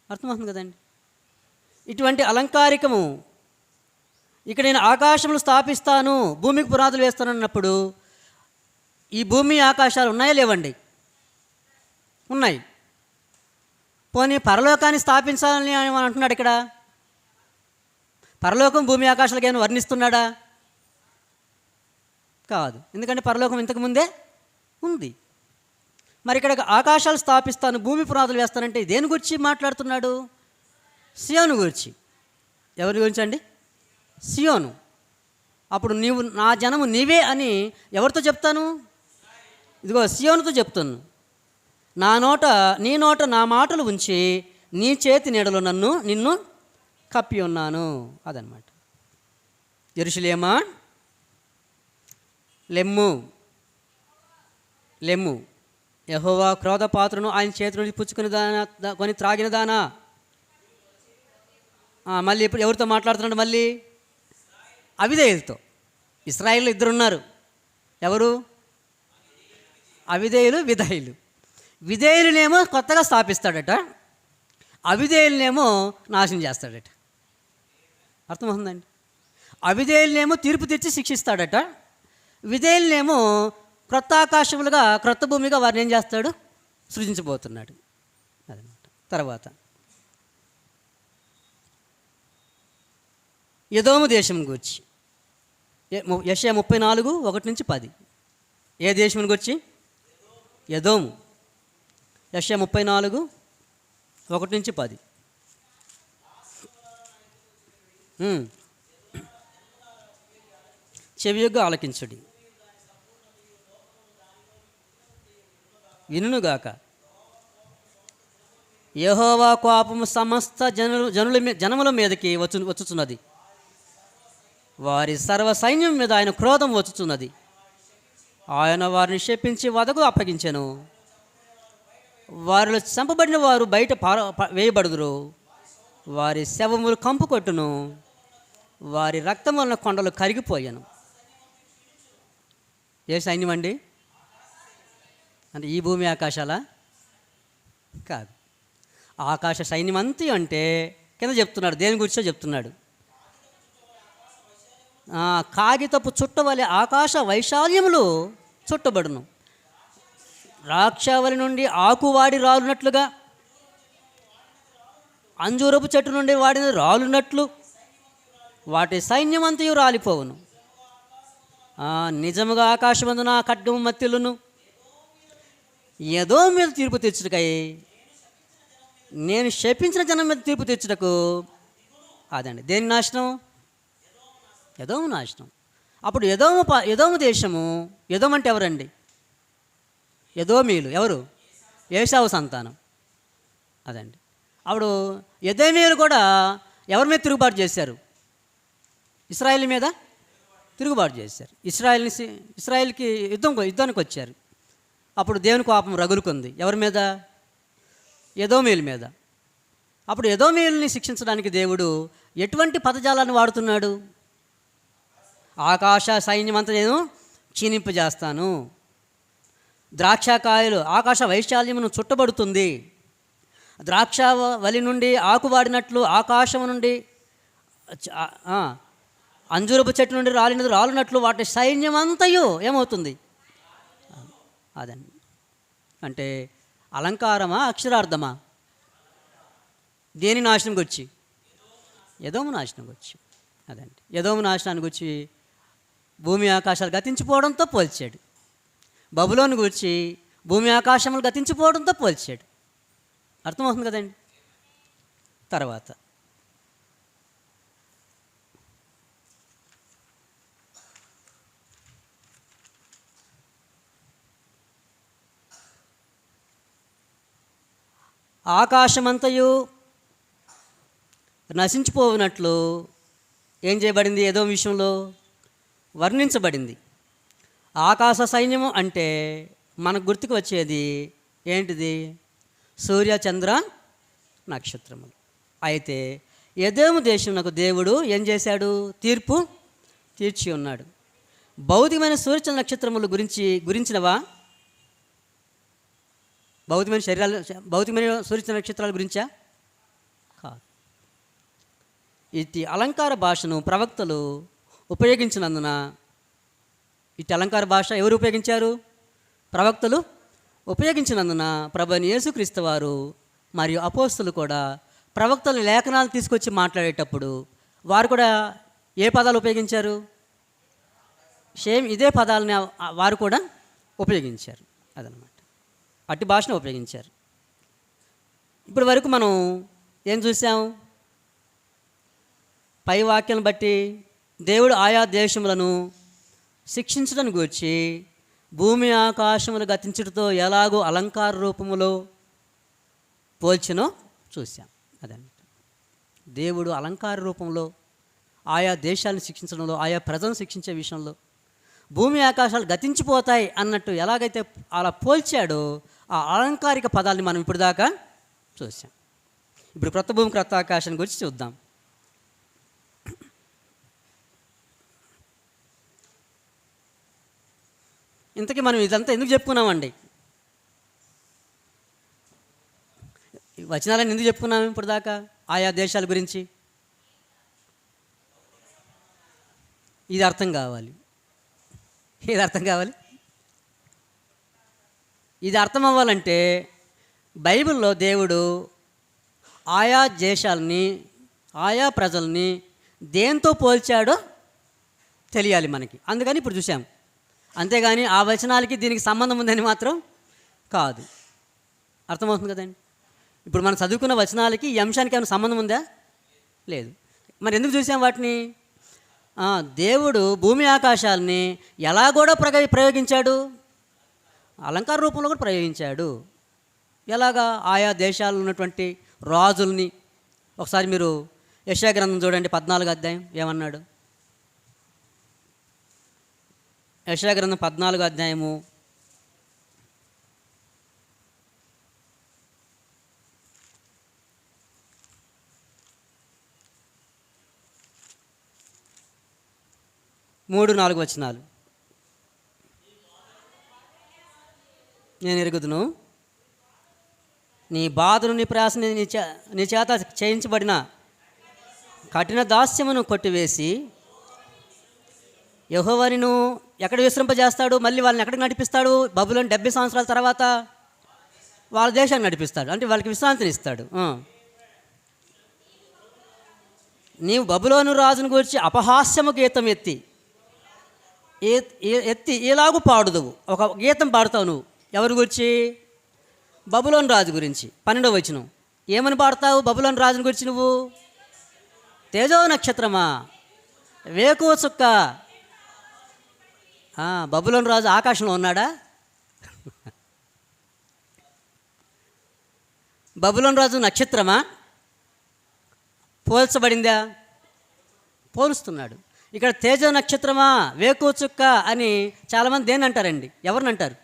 అర్థమవుతుంది కదండి. ఇటువంటి అలంకారికము ఇక్కడ నేను ఆకాశములు స్థాపిస్తాను, భూమికి పునాదులు వేస్తాను అన్నప్పుడు ఈ భూమి ఆకాశాలు ఉన్నాయా లేవండి? ఉన్నాయి. పోనీ పరలోకాన్ని స్థాపించాలని అంటున్నాడు ఇక్కడ. పరలోకం భూమి ఆకాశాలకు ఏమైనా వర్ణిస్తున్నాడా? కాదు. ఎందుకంటే పరలోకం ఇంతకుముందే ఉంది. మరి ఇక్కడ ఆకాశాలు స్థాపిస్తాను, భూమి పునాదులు వేస్తానంటే దేని గురించి మాట్లాడుతున్నాడు? సియోను గురించి. ఎవరి గురించి అండి? సియోను. అప్పుడు నీవు నా జనము నీవే అని ఎవరితో చెప్తాను? ఇదిగో సియోనుతో చెప్తాను. నీ నోట నా మాటలు ఉంచి నీ చేతి నీడలో నిన్ను కప్పి ఉన్నాను. అదనమాట. యెరూషలేమా లెమ్ము, లెమ్ము, యెహోవా క్రోధ పాత్రను ఆయన చేతి నుండి కొని త్రాగిన దానా. మళ్ళీ ఇప్పుడు ఎవరితో మాట్లాడుతున్నాడు? మళ్ళీ అవిధేయులతో. ఇశ్రాయేలు ఇద్దరున్నారు. ఎవరు? అవిధేయులు, విధేయులు. విధేయులనేమో కొత్తగా స్థాపిస్తాడట, అవిధేయులనేమో నాశనం చేస్తాడట. అర్థమవుతుందండి. అవిధేయులనేమో తీర్పు తెచ్చి శిక్షిస్తాడట, విధేయులనేమో క్రొత్త ఆకాశములుగా, క్రొత్త భూమిగా వారిని ఏం చేస్తాడు? సృజించబోతున్నాడు. అదనమాట. తర్వాత ఎదోము దేశం గురించి యెషయా 34:1-10. ఏ దేశం గురించి? ఎదోము. యెషయా 34:1-10. చెవియొగ్గా ఆలకించుడి, వినుగాక. యెహోవా కోపము సమస్త జనముల మీదకి వచ్చుచున్నది, వారి సర్వ సైన్యం మీద ఆయన క్రోధం వచ్చుచున్నది. ఆయన వారిని శపించి వదకు అప్పగించెను. వారిలో చంపబడిన వారు బయట వేయబడుదురు, వారి శవములు కంపు కొట్టును, వారి రక్తం వలన కొండలు కరిగిపోయాను. ఏ సైన్యం అండి? అంటే ఈ భూమి ఆకాశాలా? కాదు. ఆకాశ సైన్యం అంతే. అంటే కింద చెప్తున్నాడు, దేని గురించో చెప్తున్నాడు. కాగితపు చుట్టవలె ఆకాశ వైశాల్యములు చుట్టబడును, ద్రాక్షావళి నుండి ఆకువాడి రాలునట్లుగా, అంజూరపు చెట్టు నుండి వాడిన రాలునట్లు వాటి సైన్యమంతయు రాలిపోవును. నిజముగా ఆకాశమందున ఖడ్గము మత్తిలును. ఎదోము మీద తీర్పు తెచ్చుటకై, నేను శపించిన జనం మీద తీర్పు తెచ్చుటకు. అదండి దేని నాశనం? ఎదోము నాశనం. అప్పుడు ఎదోము దేశము. ఎదోము అంటే ఎవరండి? ఎదోమీయులు. ఎవరు? ఏశావు సంతానం. అదండి. అప్పుడు ఎదోమీయులు కూడా ఎవరి మీద తిరుగుబాటు చేశారు? ఇశ్రాయేల్ మీద తిరుగుబాటు చేశారు. ఇశ్రాయేల్కి యుద్ధానికి వచ్చారు. అప్పుడు దేవుని కోపం రగులుకుంది. ఎవరి మీద? ఎదోమీయుల మీద. అప్పుడు ఎదోమీయుల్ని శిక్షించడానికి దేవుడు ఎటువంటి పదజాలాన్ని వాడుతున్నాడు? ఆకాశ సైన్యం అంతా నేను క్షీణింపజేస్తాను, ద్రాక్షకాయలు ఆకాశ వైశాల్యమును చుట్టబడుతుంది, ద్రాక్షవల్లి నుండి ఆకువాడినట్లు ఆకాశము నుండి అంజూరపు చెట్టు నుండి రాలినట్టు వాటి సైన్యం అంతయు ఏమవుతుంది? అదండి. అంటే అలంకారమా అక్షరార్థమా? దేని నాశనంకి వచ్చి? ఎదోము నాశనంకి వచ్చి. అదండి. ఎదోము నాశనానికి వచ్చి భూమి ఆకాశాలు గతించిపోవడంతో పోల్చాడు. బబులోను గురించి భూమి ఆకాశములు గతించిపోవడంతో పోల్చాడు. అర్థమవుతుంది కదండి. తర్వాత ఆకాశమంతయు నశించిపోవునట్లు ఏం చేయబడింది? ఏదో విషయంలో వర్ణించబడింది. ఆకాశ సైన్యము అంటే మనకు గుర్తుకు వచ్చేది ఏంటిది? సూర్య చంద్ర నక్షత్రములు. అయితే ఎదోము దేశమునకు దేవుడు ఏం చేశాడు? తీర్పు తీర్చి ఉన్నాడు. భౌతికమైన సూర్య నక్షత్రముల గురించినవా? భౌతికమైన శరీరాలు, భౌతికమైన సూర్య నక్షత్రాల గురించా? కాదు. ఇటు అలంకార భాషను ప్రవక్తలు ఉపయోగించినందున, ఇటు అలంకార భాష ఎవరు ఉపయోగించారు? ప్రవక్తలు ఉపయోగించినందున ప్రభువైన యేసుక్రీస్తు వారు మరియు అపోస్తలు కూడా ప్రవక్తల లేఖనాలు తీసుకొచ్చి మాట్లాడేటప్పుడు వారు కూడా ఏ పదాలు ఉపయోగించారు? సేమ్ ఇదే పదాలని వారు కూడా ఉపయోగించారు. అదనమాట, అట్టి భాషను ఉపయోగించారు. ఇప్పటి వరకు మనం ఏం చూసాం? పై వాక్యాలను బట్టి దేవుడు ఆయా దేశములను శిక్షించడానికి వచ్చి భూమి ఆకాశములు గతించడంతో ఎలాగో అలంకార రూపములో పోల్చినో చూసాం. అదనమాట, దేవుడు అలంకార రూపంలో ఆయా దేశాలను శిక్షించడంలో, ఆయా ప్రజలను శిక్షించే విషయంలో భూమి ఆకాశాలు గతించిపోతాయి అన్నట్టు ఎలాగైతే అలా పోల్చాడో ఆ అలంకారిక పదాలని మనం ఇప్పుడు దాకా చూసాం. ఇప్పుడు క్రొత్త భూమి క్రొత్త ఆకాశం గురించి చూద్దాం. ఇంతకీ మనం ఇదంతా ఎందుకు చెప్పుకున్నామండి? వచనాలను ఎందుకు చెప్పుకున్నాము ఇప్పుడు దాకా? ఆయా దేశాల గురించి. ఇది అర్థం కావాలి. ఇది అర్థం కావాలి. ఇది అర్థం అవ్వాలంటే బైబిల్లో దేవుడు ఆయా దేశాలని, ఆయా ప్రజల్ని దేంతో పోల్చాడో తెలియాలి మనకి. అందుకని ఇప్పుడు చూసాం. అంతేగాని ఆ వచనాలకి దీనికి సంబంధం ఉందని మాత్రం కాదు. అర్థమవుతుంది కదండి. ఇప్పుడు మనం చదువుకున్న వచనాలకి ఈ అంశానికి ఏమైనా సంబంధం ఉందా? లేదు. మరి ఎందుకు చూసాం వాటిని? దేవుడు భూమి ఆకాశాలని ఎలా కూడా ప్రయోగించాడు? అలంకార రూపంలో కూడా ప్రయోగించాడు. ఎలాగా? ఆయా దేశాల్లో ఉన్నటువంటి రాజుల్ని. ఒకసారి మీరు యెషయా గ్రంథం చూడండి, 14వ అధ్యాయం ఏమన్నాడు? యెషయా గ్రంథం 14వ అధ్యాయము 3-4 వచనాలు. నేను ఎరుగుదును, నీ బాధను నీ ప్రయాసని నీ చేత చేయించబడిన కఠిన దాస్యమును కొట్టివేసి యెహోవా నిన్ను ఎక్కడ విశ్రింపజేస్తాడు? మళ్ళీ వాళ్ళని ఎక్కడికి నడిపిస్తాడు? బబులోను 70 సంవత్సరాల తర్వాత వాళ్ళ దేశాన్ని నడిపిస్తాడు. అంటే వాళ్ళకి విశ్రాంతిని ఇస్తాడు. నీవు బబులోను రాజును గురించి అపహాస్యము గీతం ఎత్తి ఇలాగూ పాడుదువు. ఒక గీతం పాడుతావు నువ్వు. ఎవరి గురించి? బబులోను రాజు గురించి. 12వ వచనం ఏమని పాడతావు బబులోను రాజుని గురించి నువ్వు? తేజో నక్షత్రమా, వేకువ చుక్క. బబులోను రాజు ఆకాశంలో ఉన్నాడా? బబులోను రాజు నక్షత్రమా? పోల్చబడిందా? పోలుస్తున్నాడు. ఇక్కడ తేజ నక్షత్రమా, వేకువ చుక్క అని చాలామంది దేన్ని అంటారండి? ఎవరిని అంటారు?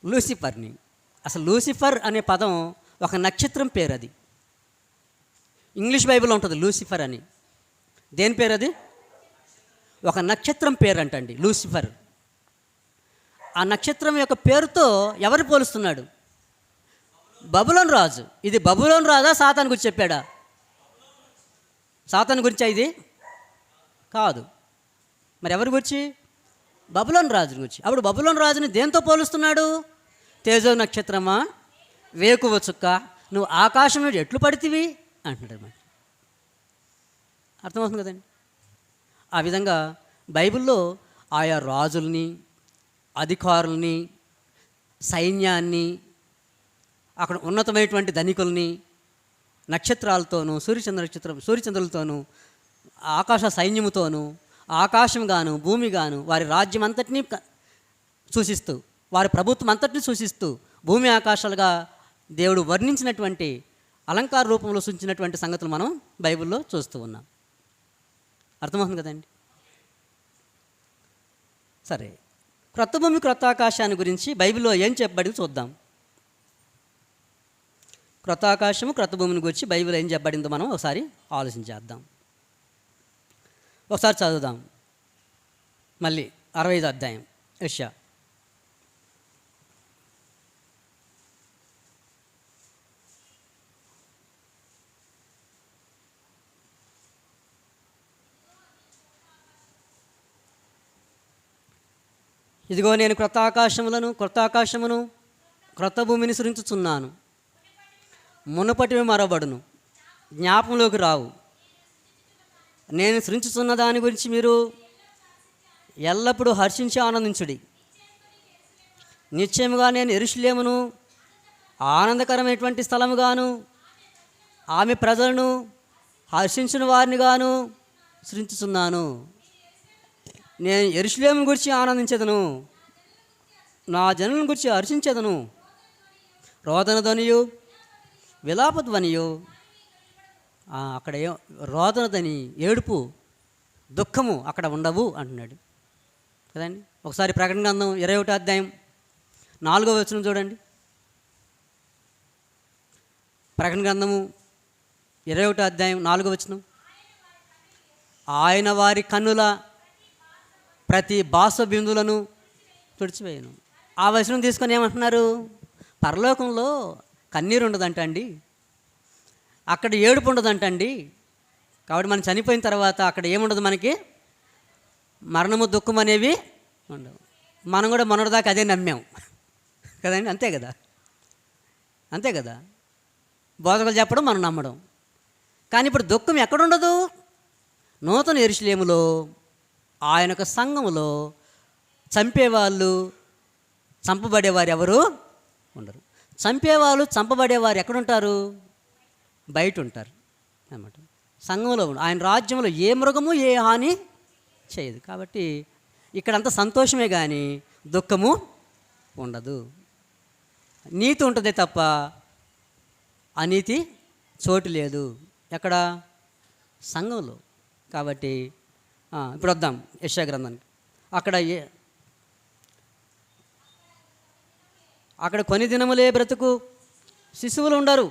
లూసిఫర్ని. అసలు లూసిఫర్ అనే పదం ఒక నక్షత్రం పేరు. అది ఇంగ్లీష్ బైబిల్లో ఉంటుంది లూసిఫర్ అని. దేని పేరు అది? ఒక నక్షత్రం పేరు అంటండి లూసిఫర్. ఆ నక్షత్రం యొక్క పేరుతో ఎవరు పోలుస్తున్నాడు? బబులోను రాజు. ఇది బబులోను రాజా సాతాను గురించి చెప్పాడా? సాతాను గురించా ఇది? కాదు. మరి ఎవరి గురించి? బబులోను రాజు గురించి. అప్పుడు బబులోను రాజుని దేంతో పోలుస్తున్నాడు? తేజో నక్షత్రమా, వేకువ చుక్క, నువ్వు ఆకాశం నుండి ఎట్లు పడితివి అంటున్నాడు అన్నమాట. అర్థమవుతుంది కదండి. ఆ విధంగా బైబిల్లో ఆయా రాజుల్ని, అధికారుల్ని, సైన్యాన్ని, అక్కడ ఉన్నతమైనటువంటి ధనికుల్ని నక్షత్రాలతోనూ, సూర్యచంద్రులతోనూ, ఆకాశ సైన్యముతోనూ, ఆకాశం గాను భూమి గాను వారి రాజ్యం అంతటినీ సూచిస్తూ, వారి ప్రభుత్వం అంతటినీ సూచిస్తూ భూమి ఆకాశాలుగా దేవుడు వర్ణించినటువంటి అలంకార రూపంలో సూచించినటువంటి సంగతులు మనం బైబిల్లో చూస్తూ ఉన్నాం. అర్థమవుతుంది కదండి. సరే, క్రొత్త భూమి క్రొత్త ఆకాశాన్ని గురించి బైబిల్లో ఏం చెప్పబడింది చూద్దాం. క్రొత్త ఆకాశము క్రొత్త భూమిని గురించి బైబిల్లో ఏం చెప్పబడిందో మనం ఒకసారి ఆలోచించేద్దాం. ఒకసారి చదువుదాం. మళ్ళీ 65వ అధ్యాయం యెషయా. ఇదిగో నేను క్రొత్త ఆకాశమును క్రొత్త భూమిని సృష్టించుచున్నాను. మునుపటివి మరబడును, జ్ఞాపంలోకి రావు. నేను సృష్టించుచున్న దాని గురించి మీరు ఎల్లప్పుడూ హర్షించి ఆనందించుడి. నిశ్చయముగా నేను యెరూషలేమును ఆనందకరమైనటువంటి స్థలముగాను, ఆమె ప్రజలను హర్షించిన వారిని గాను సృష్టించుచున్నాను. నేను యెరూషలేము గురించి ఆనందించెదను, నా జనుల గురించి హర్షించెదను. రోదన ధ్వనియు విలాప ధ్వనియు, అక్కడ రోదన ధ్వని, ఏడుపు, దుఃఖము అక్కడ ఉండవు అంటున్నాడు కదండి. ఒకసారి ప్రకటన గ్రంథం 21వ అధ్యాయం 4వ వచనం చూడండి. ప్రకటన గ్రంథము 21వ అధ్యాయం 4వ వచనం. ఆయన వారి కన్నుల ప్రతి బాష్ప బిందులను తుడిచివేయను. ఆ వచనం తీసుకొని ఏమంటున్నారు? పరలోకంలో కన్నీరు ఉండదంట అండి, అక్కడ ఏడుపు ఉండదంటండి. కాబట్టి మనం చనిపోయిన తర్వాత అక్కడ ఏముండదు, మనకి మరణము దుఃఖం అనేవి ఉండవు. మనం కూడా మొన్నటిదాకా అదే నమ్మాం కదండి. అంతే కదా బోధకులు చెప్పడం మనం నమ్మడం. కానీ ఇప్పుడు దుఃఖం ఎక్కడుండదు? నూతన యెరూషలేములో ఆయన యొక్క సంఘములో చంపేవాళ్ళు, చంపబడేవారు ఎవరు ఉండరు. చంపేవాళ్ళు, చంపబడేవారు ఎక్కడుంటారు? బయట ఉంటారు అన్నమాట. సంఘంలో ఆయన రాజ్యంలో ఏ మృగము ఏ హాని చేయదు. కాబట్టి ఇక్కడంతా సంతోషమే కానీ దుఃఖము ఉండదు. నీతి ఉంటుందే తప్ప అనీతి చోటు లేదు. ఎక్కడ? సంఘంలో. కాబట్టి ఇప్పుడు వద్దాం యెషయా గ్రంథానికి. అక్కడ కొన్ని దినములే బ్రతుకు శిశువులు ఉండరు,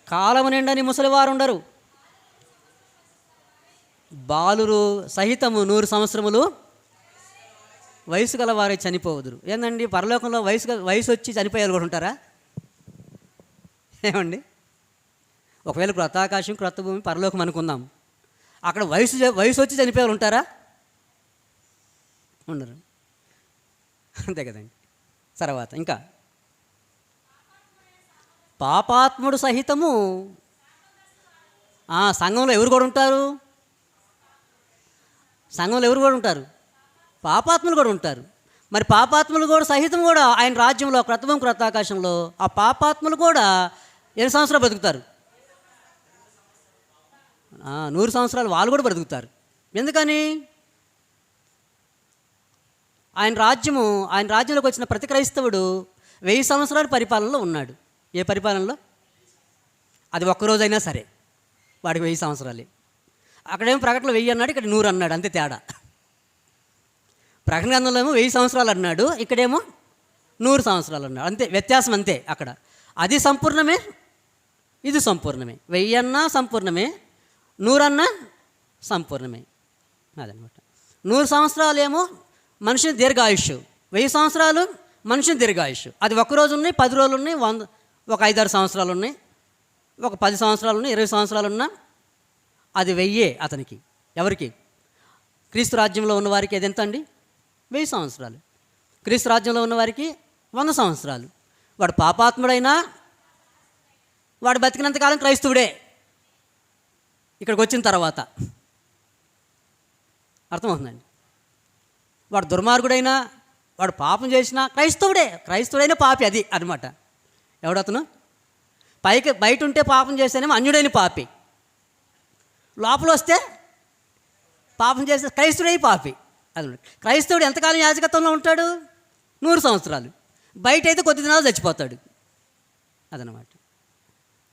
కాలము నిండని ముసలివారు ఉండరు, బాలురు సహితము 100 సంవత్సరములు వయసు గల వారే చనిపోవదురు. ఏందండి, పరలోకంలో వయసు వచ్చి చనిపోయేవారు కూడా ఉంటారా? ఏమండి, ఒకవేళ క్రొత్త ఆకాశం క్రొత్త భూమి పరలోకం అనుకుందాం, అక్కడ వయసు వచ్చి చనిపోయేవారు ఉంటారా? ఉండరు. అంతే కదండి. తర్వాత ఇంకా పాపాత్ముడు సహితము సంఘంలో ఎవరు కూడా ఉంటారు? సంఘంలో ఎవరు కూడా ఉంటారు? పాపాత్ములు కూడా ఉంటారు. మరి పాపాత్ములు కూడా సహితం కూడా ఆయన రాజ్యంలో క్రొత్త క్రొత్త ఆకాశంలో ఆ పాపాత్ములు కూడా ఎన్ని సంవత్సరాలు బ్రతుకుతారు? 100 సంవత్సరాలు వాళ్ళు కూడా బ్రతుకుతారు. ఎందుకని? ఆయన రాజ్యంలోకి వచ్చిన ప్రతి క్రైస్తవుడు 1000 సంవత్సరాల పరిపాలనలో ఉన్నాడు. ఏ పరిపాలనలో? అది ఒక్కరోజైనా సరే వాడికి 1000 సంవత్సరాలే. అక్కడేమో ప్రకటనలో 1000 అన్నాడు, ఇక్కడ 100 అన్నాడు, అంతే తేడా. ప్రకటన గ్రంథంలో ఏమో 1000 సంవత్సరాలు అన్నాడు, ఇక్కడేమో 100 సంవత్సరాలు అన్నాడు, అంతే వ్యత్యాసం. అంతే. అక్కడ అది సంపూర్ణమే, ఇది సంపూర్ణమే. 1000 అన్నా సంపూర్ణమే, 100 అన్నా సంపూర్ణమే. అదనమాట. 100 సంవత్సరాలు ఏమో మనిషిని దీర్ఘాయుష్, 1000 సంవత్సరాలు మనిషిని దీర్ఘాయుష్. అది ఒక రోజు ఉన్నాయి, 10 రోజులు ఉన్నాయి, ఒక 5-6 సంవత్సరాలు ఉన్నాయి, ఒక 10 సంవత్సరాలు ఉన్నాయి, 20 సంవత్సరాలు ఉన్నా అది 1000 అతనికి. ఎవరికి? క్రీస్తు రాజ్యంలో ఉన్న వారికి అది ఎంత అండి? 1000 సంవత్సరాలు. క్రీస్తు రాజ్యంలో ఉన్న వారికి 100 సంవత్సరాలు. వాడు పాపాత్ముడైనా వాడు బతికినంతకాలం క్రైస్తవుడే ఇక్కడికి వచ్చిన తర్వాత. అర్థమవుతుందండి? వాడు దుర్మార్గుడైనా వాడు పాపం చేసినా క్రైస్తవుడైనా పాపి, అది అనమాట. ఎవడతను? బయట ఉంటే పాపం చేస్తేనేమో అన్యుడైన పాపి, లోపల వస్తే పాపం చేస్తే క్రైస్తవుడై పాపి. అది క్రైస్తవుడు ఎంతకాలం యాజకత్వంలో ఉంటాడు? 100 సంవత్సరాలు. బయట అయితే కొద్ది దినాలు చచ్చిపోతాడు. అదనమాట.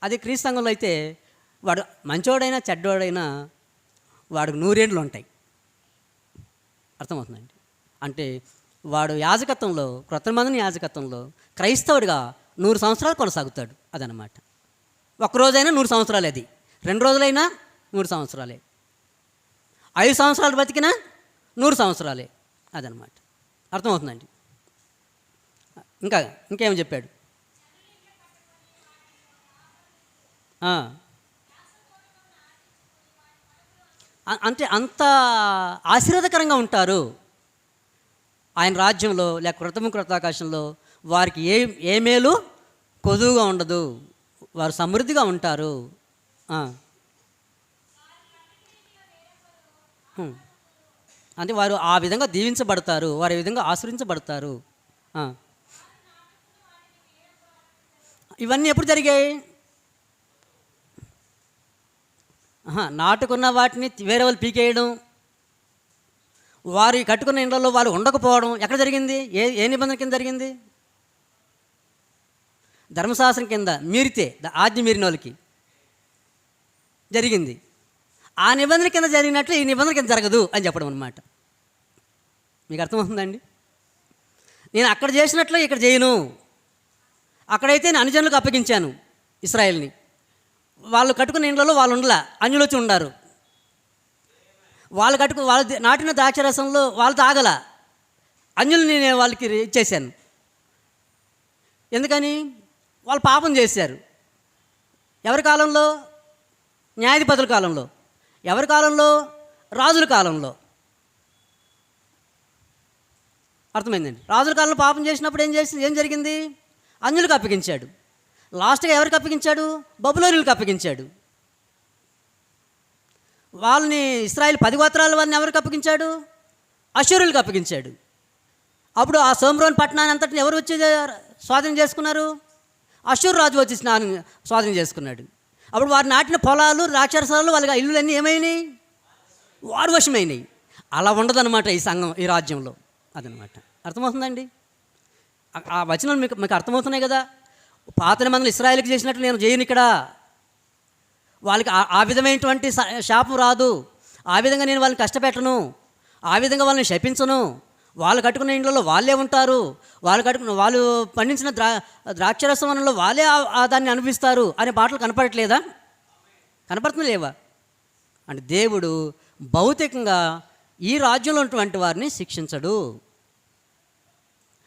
అది క్రీస్తు సంఘంలో అయితే వాడు మంచోడైనా చెడ్డోడైనా వాడికి 100 ఏండ్లు ఉంటాయి. అర్థమవుతుందండి? అంటే వాడు యాజకత్వంలో, క్రొత్త మందిని యాజకత్వంలో క్రైస్తవుడిగా 100 సంవత్సరాలు కొనసాగుతాడు. అదనమాట. ఒక్కరోజైనా 100 సంవత్సరాలు, అది 2 రోజులైనా 100 సంవత్సరాలే, 5 సంవత్సరాలు బతికినా 100 సంవత్సరాలే. అదనమాట. అర్థమవుతుందండి? ఇంకేం చెప్పాడు? అంటే అంత ఆశీర్వాదకరంగా ఉంటారు ఆయన రాజ్యంలో, లేక కృతాకాశంలో. వారికి ఏ మేలు కొదువుగా ఉండదు, వారు సమృద్ధిగా ఉంటారు. అంటే వారు ఆ విధంగా దీవించబడతారు, వారు ఈ విధంగా ఆశ్రయించబడతారు. ఇవన్నీ ఎప్పుడు జరిగాయి? నాటుకున్న వాటిని వేరే వాళ్ళు పీకేయడం, వారు కట్టుకున్న ఇండ్లలో వాళ్ళు ఉండకపోవడం ఎక్కడ జరిగింది? ఏ నిబంధన కింద జరిగింది? ధర్మశాస్త్రం కింద మీరితే, ఆజ్ఞ మీరిన వాళ్ళకి జరిగింది. ఆ నిబంధన కింద జరిగినట్లు ఈ నిబంధన కింద జరగదు అని చెప్పడం అన్నమాట. మీకు అర్థమవుతుందండి? నేను అక్కడ చేసినట్లు ఇక్కడ చేయను. అక్కడైతే నేను అనుజనులకు అప్పగించాను ఇశ్రాయేల్ని. వాళ్ళు కట్టుకున్న ఇండ్లలో వాళ్ళు ఉండలా, అన్యులు వచ్చి ఉండారు. వాళ్ళు నాటిన ద్రాక్షరసంలో వాళ్ళు తాగల, అన్యుల్ని నేను వాళ్ళకి ఇచ్చేసాను. ఎందుకని? వాళ్ళు పాపం చేశారు. ఎవరి కాలంలో? న్యాయాధిపతుల కాలంలో. ఎవరి కాలంలో? రాజుల కాలంలో. అర్థమైందండి? రాజుల కాలంలో పాపం చేసినప్పుడు ఏం జరిగింది? అన్యులకు అప్పగించాడు. లాస్ట్గా ఎవరికి అప్పగించాడు? బబులోనులకు అప్పగించాడు. వాళ్ళని ఇశ్రాయేలు 10 గోత్రాల వారిని ఎవరికి అప్పగించాడు? అష్షూరులకు అప్పగించాడు. అప్పుడు ఆ సోమ్రోన్ పట్టణాన్ని అంతటిని ఎవరు వచ్చి స్వాధీనం చేసుకున్నారు? అష్షూరు రాజు వచ్చి స్వాధీనం చేసుకున్నాడు. అప్పుడు వారు నాటిన పొలాలు, ద్రాక్షరసాలు, వాళ్ళ ఇల్లులన్నీ ఏమైనాయి? వారు వశమైనాయి. అలా ఉండదన్నమాట ఈ సంఘం, ఈ రాజ్యంలో. అదనమాట. అర్థమవుతుందండి? ఆ వచనాలు మీకు అర్థమవుతున్నాయి కదా? పాత నిబంధనలు ఇశ్రాయేలుకి చేసినట్లు నేను చేయను ఇక్కడ. వాళ్ళకి ఆ విధమైనటువంటి శాపం రాదు. ఆ విధంగా నేను వాళ్ళని కష్టపెట్టను, ఆ విధంగా వాళ్ళని శపించను. వాళ్ళు కట్టుకున్న ఇంట్లో వాళ్ళే ఉంటారు, వాళ్ళు పండించిన ద్రాక్షరసవనంలో వాళ్ళే దాన్ని అనుభవిస్తారు అనే పాటలు కనపడట్లేదా? కనపడుతుంది లేవా? అంటే దేవుడు భౌతికంగా ఈ రాజ్యంలో ఉన్నటువంటి వారిని శిక్షించడు,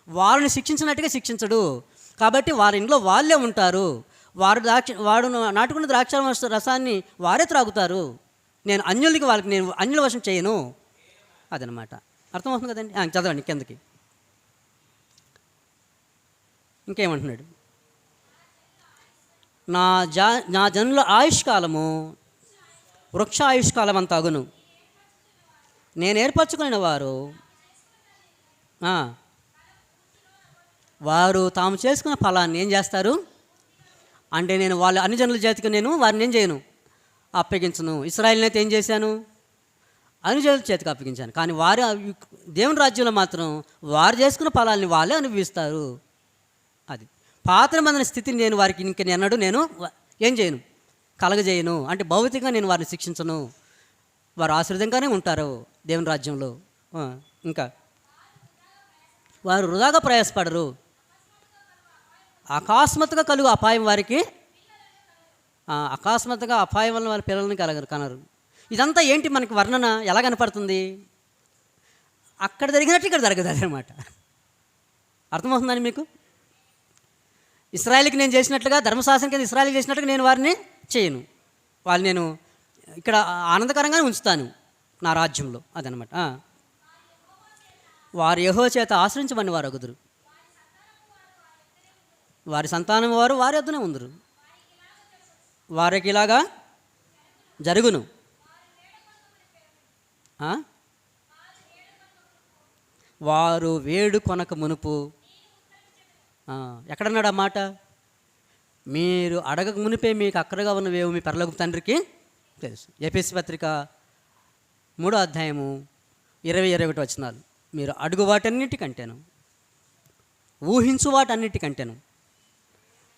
వారిని శిక్షించినట్టుగా శిక్షించడు. కాబట్టి వారి ఇంట్లో వాళ్ళే ఉంటారు, వాడు నాటుకున్న ద్రాక్ష రసాన్ని వారే త్రాగుతారు. నేను అన్యుల వశం చేయను. అదనమాట. అర్థమవుతుంది కదండి? చదవండి కిందకి. ఇంకేమంటున్నాడు? నా జనుల ఆయుష్కాలము వృక్ష ఆయుష్కాలం అంత అగును. నేను ఏర్పరచుకున్న వారు తాము చేసుకున్న ఫలాన్ని ఏం చేస్తారు అంటే, నేను వాళ్ళ అన్ని జనుల జాతికి వారిని ఏం చేయను, అప్పగించను. ఇశ్రాయేలుని అయితే ఏం చేశాను? అనుజనుల చేతికి అప్పగించాను. కానీ వారు దేవుని రాజ్యంలో మాత్రం వారు చేసుకున్న ఫలాల్ని వాళ్ళే అనుభవిస్తారు. అది పాత నిబంధన స్థితిని నేను వారికి ఎన్నడూ నేను ఏం చేయను, కలగజేయను. అంటే భౌతికంగా నేను వారిని శిక్షించను, వారు ఆశ్రదంగానే ఉంటారు దేవుని రాజ్యంలో. ఇంకా వారు వృధాగా ప్రయాసపడరు. అకస్మాత్తుగా కలుగు అపాయం వారికి, అకస్మాత్తుగా అపాయం వల్ల వారి పిల్లల్ని కనరు. ఇదంతా ఏంటి మనకి వర్ణన ఎలా కనపడుతుంది? అక్కడ జరిగినట్టు ఇక్కడ జరగదు అదనమాట. అర్థమవుతుందని మీకు? ఇశ్రాయేలుకి నేను చేసినట్లుగా, ధర్మశాస్త్రం కింద ఇశ్రాయేలుకి చేసినట్టుగా నేను వారిని చేయను. వాళ్ళు నేను ఇక్కడ ఆనందకరంగానే ఉంచుతాను, నా రాజ్యంలో అదనమాట. వారు యెహోవా చేత ఆశ్రయించబడిన వారు అగుదురు, వారి సంతానం వారు వారి వద్దనే ఉందరు, వారికి ఇలాగా జరుగును. వారు వేడు కొనక మునుపు, ఎక్కడన్నాడు ఆ మాట? మీరు అడగక మునిపే మీకు అక్కడగా ఉన్నవేవో మీ పరలోకపు తండ్రికి తెలుసు. ఎఫెసీ పత్రిక 3వ అధ్యాయము 20-21 వచనాలు. మీరు అడుగు వాటన్నిటికంటేను, ఊహించు వాటన్నిటికంటేను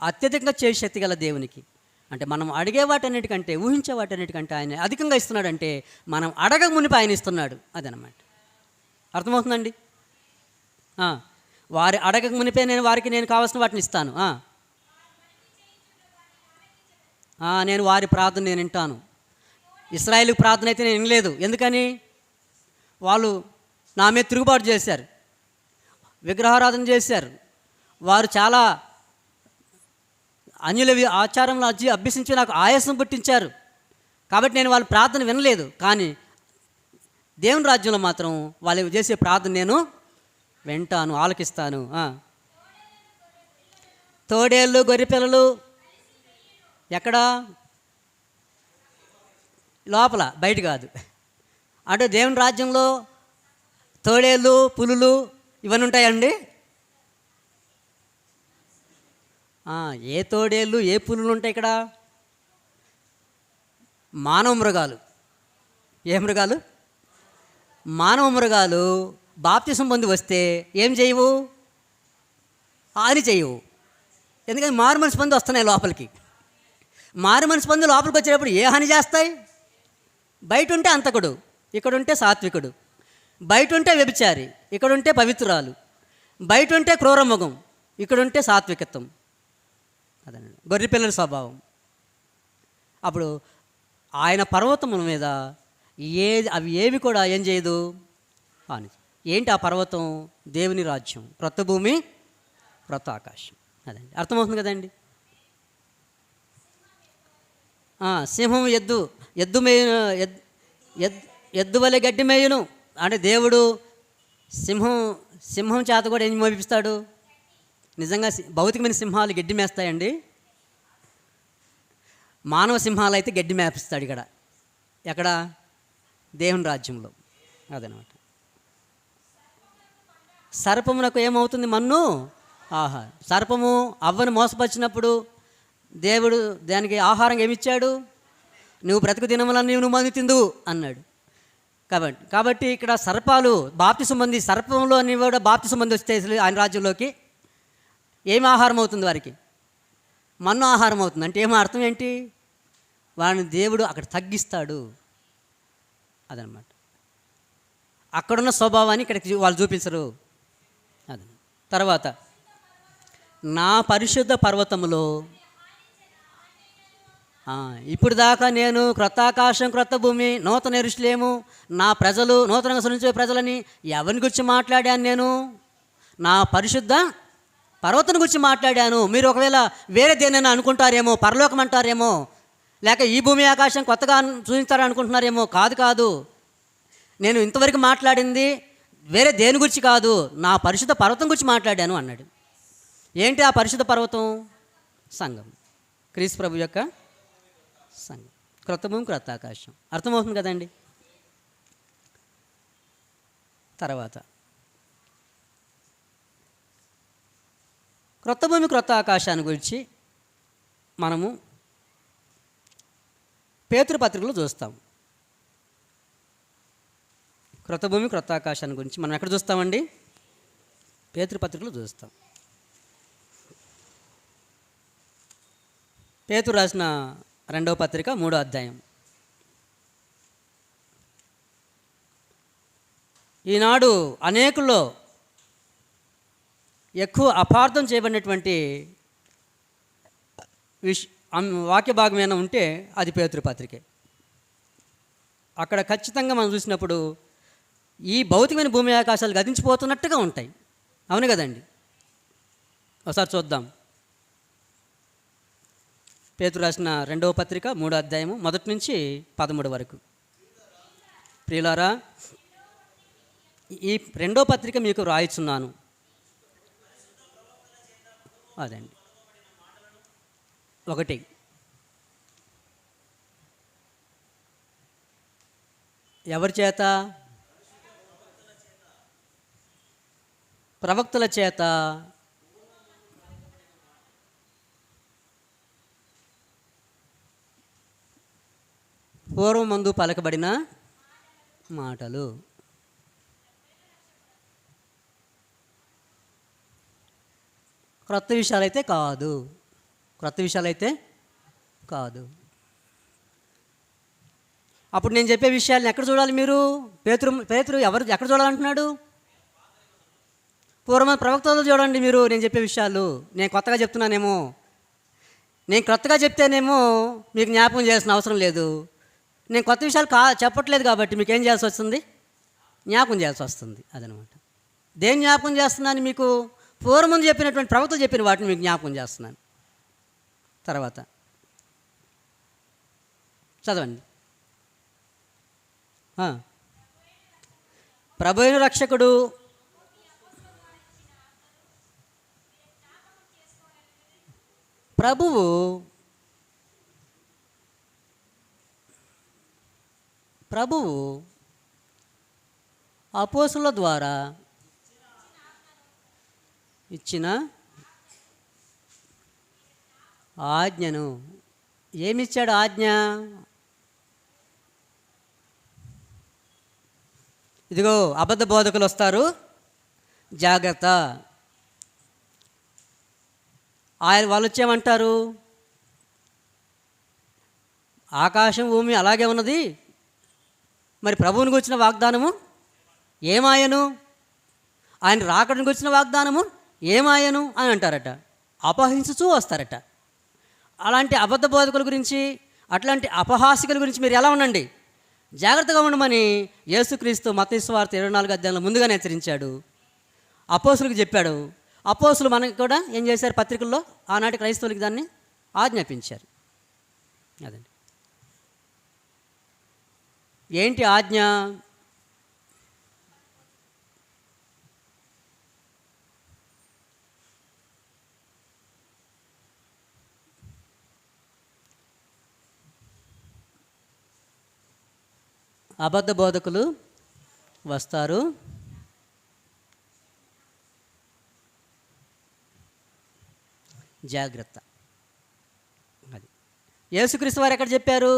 అత్యధికంగా చేసే శక్తి గల దేవునికి, అంటే మనం అడిగే వాటన్నిటికంటే, ఊహించే వాటన్నిటికంటే ఆయన అధికంగా ఇస్తున్నాడంటే మనం అడగక మునిపి ఆయన ఇస్తున్నాడు. అదనమాట. అర్థమవుతుందండి? వారి అడగక మునిపే వారికి నేను కావాల్సిన వాటిని ఇస్తాను. నేను వారి ప్రార్థన నేను వింటాను. ఇశ్రాయేలు ప్రార్థన అయితే నేను వినలేదు. ఎందుకని? వాళ్ళు నా మీద తిరుగుబాటు చేశారు, విగ్రహారాధన చేశారు, వారు చాలా అన్యుల ఆచారంలో అభ్యసించి నాకు ఆయాసం పుట్టించారు. కాబట్టి నేను వాళ్ళ ప్రార్థన వినలేదు. కానీ దేవుని రాజ్యంలో మాత్రం వాళ్ళు చేసే ప్రార్థన నేను వింటాను, ఆలకిస్తాను. తోడేళ్ళు గొర్రెపిల్లలు ఎక్కడ? లోపల, బయట కాదు. అంటే దేవుని రాజ్యంలో తోడేళ్ళు పులులు ఇవన్నీ ఉంటాయండి. ఏ తోడేళ్ళు ఏ పులులు ఉంటాయి ఇక్కడ? మానవ మృగాలు. ఏ మృగాలు? మానవ మృగాలు బాప్తిసం పొంది వస్తే ఏం చేయవు? హాని చేయవు. ఎందుకంటే మారు మనసు పొంది వస్తున్నాయి లోపలికి. మారు మనసు పొంది లోపలికి వచ్చేటప్పుడు ఏ హాని చేస్తాయి? బయట ఉంటే అంతకుడు, ఇక్కడ ఉంటే సాత్వికుడు. బయట ఉంటే వ్యభిచారి, ఇక్కడ ఉంటే పవిత్రురాలు. బయట ఉంటే క్రూరముఖం, ఇక్కడ ఉంటే సాత్వికత్వం. అదనండి గొర్రెపిల్లల స్వభావం. అప్పుడు ఆయన పర్వతముల మీద అవి ఏవి కూడా ఏం చేయదు, హాని. ఏంటి ఆ పర్వతం? దేవుని రాజ్యం, క్రొత్త భూమి, క్రొత్త ఆకాశం. అదండి. అర్థమవుతుంది కదండి? సింహం ఎద్దు మేయును, ఎద్దు వలె గడ్డి మేయును. అంటే దేవుడు సింహం చేత కూడా ఏం మోపిస్తాడు? నిజంగా భౌతికమైన సింహాలు గడ్డి మేస్తాయండి. మానవ సింహాలు అయితే గడ్డి మేపిస్తాడు. ఎక్కడ? దేవుని రాజ్యంలో. అదనమాట. సర్పమునకు ఏమవుతుంది? మన్ను ఆహారం. సర్పము అవ్వను మోసపరిచినప్పుడు దేవుడు దానికి ఆహారంగా ఏమిచ్చాడు? నువ్వు బ్రతుకు దినములన్నీ నువ్వు మంది తిందు అన్నాడు. కాబట్టి ఇక్కడ సర్పాలు బాప్తిసం పొంది, సర్పంలో అని కూడా బాప్తిసం పొంది వస్తే ఆయన రాజ్యంలోకి ఏమి ఆహారం అవుతుంది? వారికి మన్ను ఆహారం అవుతుంది. అంటే ఏమో అర్థం ఏంటి? వాడిని దేవుడు అక్కడ తగ్గిస్తాడు. అదనమాట. అక్కడున్న స్వభావాన్ని ఇక్కడికి వాళ్ళు చూపించరు. అది తర్వాత, నా పరిశుద్ధ పర్వతములో ఇప్పుడు దాకా నేను క్రొత్త ఆకాశం, క్రొత్త భూమి, నూతన యెరూషలేము, నా ప్రజలు, నూతనంగా సృష్టించే ప్రజలని ఎవరిని గురించి మాట్లాడాను? నేను నా పరిశుద్ధ పర్వతం గురించి మాట్లాడాను. మీరు ఒకవేళ వేరే దేనైనా అనుకుంటారేమో, పరలోకం అంటారేమో, లేక ఈ భూమి ఆకాశం కొత్తగా చూపిస్తారని అనుకుంటున్నారేమో. కాదు. నేను ఇంతవరకు మాట్లాడింది వేరే దేని గురించి కాదు, నా పరిశుద్ధ పర్వతం గురించి మాట్లాడాను అన్నాడు. ఏంటి ఆ పరిశుద్ధ పర్వతం? సంఘం, క్రీస్తు ప్రభు యొక్క సంఘం, క్రొత్త భూమి, క్రొత్త ఆకాశం. అర్థమవుతుంది కదండి? తర్వాత క్రొత్త భూమి, క్రొత్త ఆకాశాన్ని గురించి మనము పేతురు పత్రికలో చూస్తాం. క్రొత్త భూమి, క్రొత్త ఆకాశాన్ని గురించి మనం ఎక్కడ చూస్తామండి? పేతురు పత్రికలో చూస్తాం. పేతురు రాసిన 2వ పత్రిక 3వ అధ్యాయం. ఈనాడు అనేకుల్లో ఎక్కువ అపార్థం చేయబడినటువంటి వాక్య భాగం ఏమైనా ఉంటే అది పేతురు పత్రికే. అక్కడ ఖచ్చితంగా మనం చూసినప్పుడు ఈ భౌతికమైన భూమి ఆకాశాలు గతించిపోతున్నట్టుగా ఉంటాయి. అవును కదండి? ఒకసారి చూద్దాం. పేతురు రాసిన 2వ పత్రిక 3వ అధ్యాయము 1 నుంచి 13 వరకు. ప్రియులారా, ఈ రెండో పత్రిక మీకు వ్రాయిచున్నాను. అదండి. 1 ఎవరి చేత? ప్రవక్తల చేత పూర్వమందు పలకబడిన మాటలు. క్రొత్త విషయాలైతే కాదు. క్రొత్త విషయాలైతే కాదు. అప్పుడు నేను చెప్పే విషయాలను ఎక్కడ చూడాలి మీరు? పేతురు ఎక్కడ చూడాలంటున్నాడు? పూర్వం ప్రవక్తలు చూడండి మీరు. నేను చెప్పే విషయాలు నేను కొత్తగా చెప్తున్నానేమో, నేను కొత్తగా చెప్తేనేమో మీకు జ్ఞాపకం చేయాల్సిన అవసరం లేదు. నేను కొత్త విషయాలు చెప్పట్లేదు కాబట్టి మీకు ఏం చేయాల్సి వస్తుంది? జ్ఞాపకం చేయాల్సి వస్తుంది. అదనమాట. దేని జ్ఞాపకం చేస్తున్నాను? మీకు పూర్వముందు చెప్పినటువంటి ప్రవక్తలు చెప్పిన వాటిని మీకు జ్ఞాపకం చేస్తున్నాను. తర్వాత చదవండి. ప్రభువైన రక్షకుడు ప్రభువు అపోస్తుల ద్వారా ఇచ్చిన ఆజ్ఞను. ఏమిచ్చాడు ఆజ్ఞ? ఇదిగో అబద్ధ బోధకులు వస్తారు, జాగ్రత్త. వాళ్ళు వచ్చేమంటారు? ఆకాశం భూమి అలాగే ఉన్నది, మరి ప్రభువునికి వచ్చిన వాగ్దానము ఏమాయను? ఆయన రాకడానికి వచ్చిన వాగ్దానము ఏమాయను అని అంటారట. అపహసించుతూ వస్తారట. అలాంటి అబద్ధ బోధకుల గురించి, అట్లాంటి అపహాసికుల గురించి మీరు ఎలా ఉండండి? జాగ్రత్తగా ఉండమని యేసుక్రీస్తు మత్తయి సువార్త 24వ అధ్యాయంలో ముందుగానే హెచ్చరించాడు. అపోస్తులకు చెప్పాడు. అపోస్తులు మనకి కూడా ఏం చేశారు? పత్రికల్లో ఆనాటి క్రైస్తవులకి దాన్ని ఆజ్ఞాపించారు. అదండి. ఏంటి ఆజ్ఞ? అబద్ధ బోధకులు వస్తారు, జాగ్రత్త. అది యేసుక్రీస్తు వారు ఎక్కడ చెప్పారు?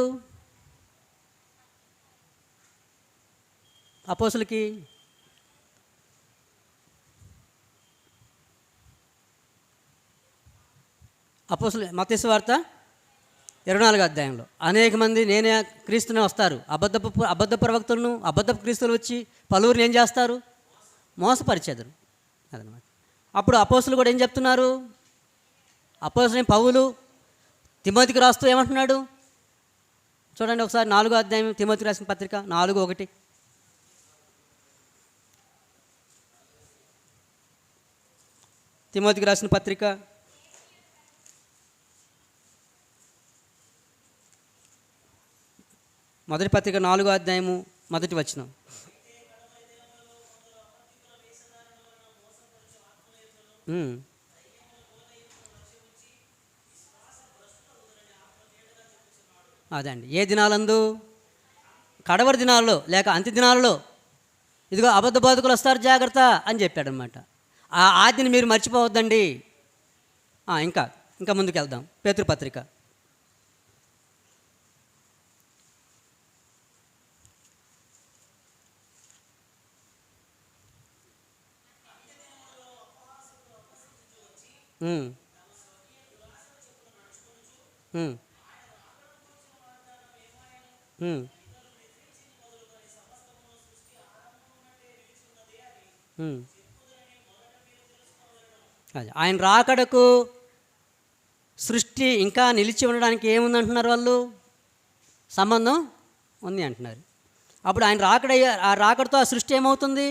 అపోస్తులకి మత్తయి సువార్త 24వ అధ్యాయంలో అనేక మంది నేనే క్రీస్తునే వస్తారు, అబద్ధ ప్రవక్తలను, అబద్ధపు క్రీస్తులు వచ్చి పలువురిని ఏం చేస్తారు? మోసపరిచెదరు. అదనమాట. అప్పుడు అపోస్తులు కూడా ఏం చెప్తున్నారు? అపోస్తులైన పౌలు తిమోతికి రాస్తూ ఏమంటున్నాడు? చూడండి ఒకసారి 4వ అధ్యాయం తిమోతికి రాసిన పత్రిక 4:1. తిమోతికి రాసిన పత్రిక 1వ పత్రిక 4వ అధ్యాయము 1వ వచనం. అదండి. ఏ దినాలందు? కడవరి దినాల్లో లేక అంత్య దినాలలో ఇదిగో అబద్ధ బోధకులు వస్తారు, జాగ్రత్త అని చెప్పాడనమాట. ఆ ఆజ్ఞని మీరు మర్చిపోవద్దండి. ఇంకా ముందుకు వెళ్దాం. పేతురు పత్రిక 1 అది ఆయన రాకడకు సృష్టి ఇంకా నిలిచి ఉండడానికి ఏముందంటున్నారు వాళ్ళు? సంబంధం ఉంది అంటున్నారు. అప్పుడు ఆయన ఆ రాకడతో ఆ సృష్టి ఏమవుతుంది?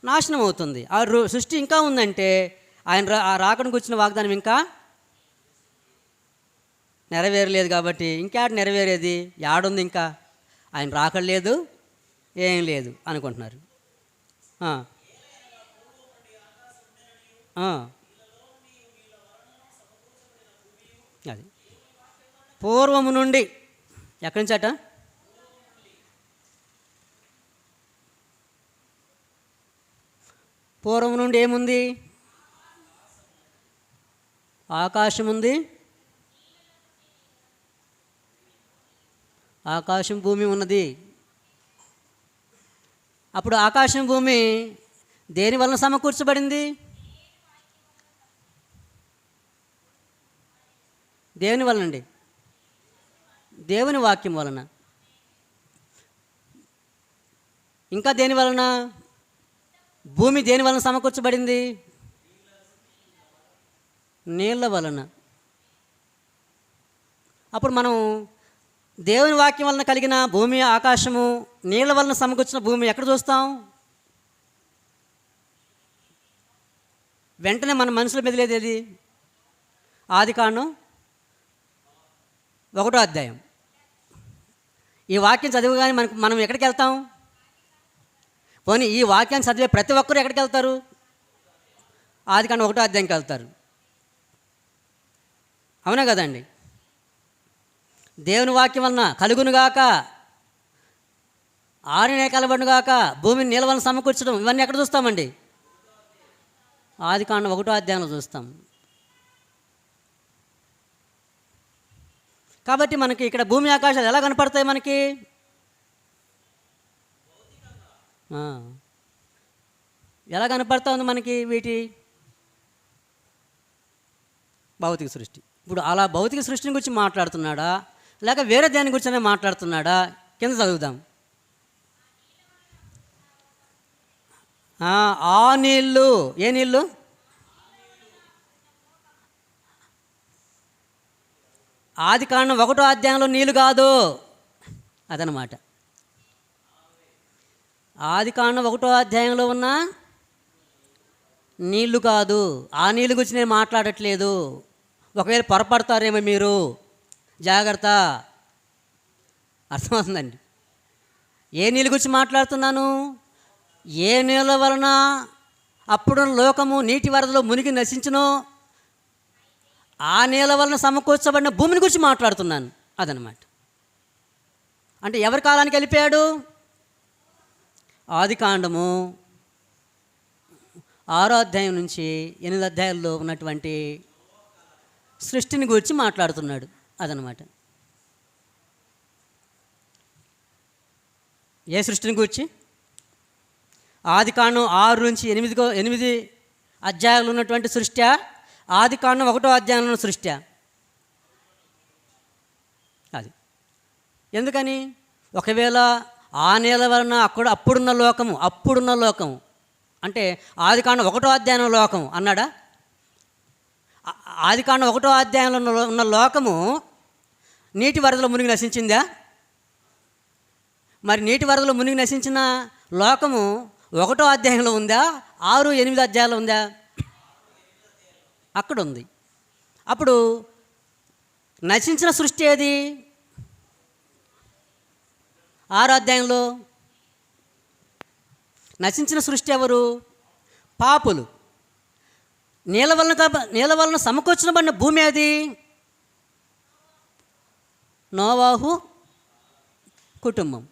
నాశనం అవుతుంది. ఆ సృష్టి ఇంకా ఉందంటే ఆయన ఆ రాకడానికి వచ్చిన వాగ్దానం ఇంకా నెరవేరలేదు. కాబట్టి ఇంకేట నెరవేరేది? ఏడుంది? ఇంకా ఆయన రాకడ లేదు, ఏం లేదు అనుకుంటున్నారు. ఆ, ఆ, అది పూర్వము నుండి ఎక్కడి నుంచి అట? పూర్వం నుండి ఏముంది? ఆకాశం ఉంది, ఆకాశం భూమి ఉన్నది. అప్పుడు ఆకాశం భూమి దేని వలన సమకూర్చబడింది? దేవుని వలన అండి, దేవుని వాక్యం వలన. ఇంకా దేని వలన? భూమి దేని వలన సమకూర్చబడింది? నీళ్ళ వలన. అప్పుడు మనం దేవుని వాక్యం వలన కలిగిన భూమి, ఆకాశము, నీళ్ళ వలన సమకూర్చిన భూమి ఎక్కడ చూస్తాం? వెంటనే మన మనసులో మెదిలేది ఏది? ఆదికాండం 1వ అధ్యాయం. ఈ వాక్యం చదివగానే మనం ఎక్కడికి వెళ్తాం? పోనీ ఈ వాక్యాన్ని చదివే ప్రతి ఒక్కరు ఎక్కడికి వెళ్తారు? ఆదికాండం 1వ అధ్యాయంకి వెళ్తారు. అవునా కదండి? దేవుని వాక్యం వలన కలుగునుగాక, ఆరినే కలబడునుగాక, భూమిని నీళ్ళ వలన సమకూర్చడం, ఇవన్నీ ఎక్కడ చూస్తామండి? ఆదికాండం 1వ అధ్యాయంలో చూస్తాం. కాబట్టి మనకి ఇక్కడ భూమి ఆకాశాలు ఎలా కనపడతాయి మనకి? ఎలా కనపడతా ఉంది మనకి వీటి భౌతిక సృష్టి? ఇప్పుడు అలా భౌతిక సృష్టిని గురించి మాట్లాడుతున్నాడా లేక వేరే దాని గురించనే మాట్లాడుతున్నాడా? కింద చదువుదాం. ఆ నీళ్ళు, ఏ నీళ్ళు? ఆదికాండం 1వ అధ్యాయంలో నీళ్ళు కాదు, అదనమాట. ఆదికాండం 1వ అధ్యాయంలో ఉన్న నీళ్లు కాదు, ఆ నీళ్ళు గురించి నేను మాట్లాడట్లేదు. ఒకవేళ పొరపడతారేమో మీరు, జాగ్రత్త. అర్థమవుతుందండి? ఏ నీళ్ళ గురించి మాట్లాడుతున్నాను? ఏ నీళ్ళ వలన అప్పుడు లోకము నీటి వరదలో మునిగి నశించునో ఆ నీళ్ళ వలన సమకూర్చబడిన భూమిని గురించి మాట్లాడుతున్నాను. అదనమాట. అంటే ఎవరి కాలానికి వెళ్ళిపోయాడు? ఆదికాండము 6వ అధ్యాయం నుంచి 8 అధ్యాయాల్లో ఉన్నటువంటి సృష్టిని గురించి మాట్లాడుతున్నాడు. అదనమాట. ఏ సృష్టిని గురించి? ఆదికాండం 6 నుంచి 8 అధ్యాయాలు ఉన్నటువంటి సృష్టి, ఆదికాండం 1వ అధ్యాయంలో ఉన్న సృష్టి. అది ఎందుకని? ఒకవేళ ఆ నీళ్ళ వలన అప్పుడున్న లోకము అంటే ఆదికాండం 1వ అధ్యాయంలో లోకం అన్నాడా? ఆదికాండం 1వ అధ్యాయంలో ఉన్న లోకము నీటి వరదలో మునిగి నశించిందా? మరి నీటి వరదలో మునిగి నశించిన లోకము 1వ అధ్యాయంలో ఉందా? 6, 8 అధ్యాయాలు ఉందా? అక్కడ ఉంది. అప్పుడు నశించిన సృష్టి ఏది? 6వ అధ్యాయంలో నశించిన సృష్టి ఎవరు? పాపులు. నీళ్ళ వలన సమకూర్చబడిన భూమి అది నోవాహు కుటుంబం.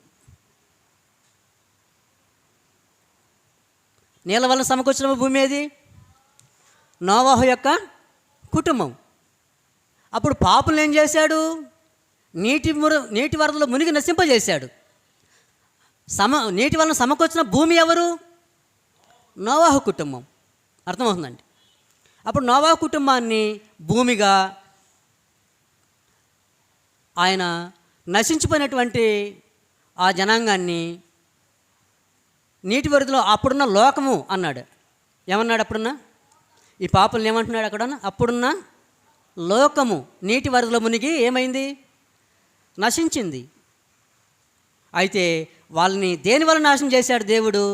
నీళ్ళ వలన సమకూర్చిన భూమి ఏది? నోవాహు యొక్క కుటుంబం. అప్పుడు పాపులను ఏం చేశాడు? నీటి వరదలో మునిగి నశింపజేశాడు. నీటి వలన సమకూర్చిన భూమి ఎవరు? నోవాహు కుటుంబం. అర్థమవుతుందండి? అప్పుడు నోవాహు కుటుంబాన్ని భూమిగా, ఆయన నశించిపోయినటువంటి ఆ జనాంగాన్ని నీటి వరదలో అప్పుడున్న లోకము అన్నాడు. ఏమన్నాడు? అప్పుడున్న ఈ పాపులను ఏమంటున్నాడు అక్కడ? అప్పుడున్న లోకము నీటి వరదలో మునిగి ఏమైంది? నశించింది. అయితే వాళ్ళని దేని వలన నాశనం చేశాడు దేవుడు?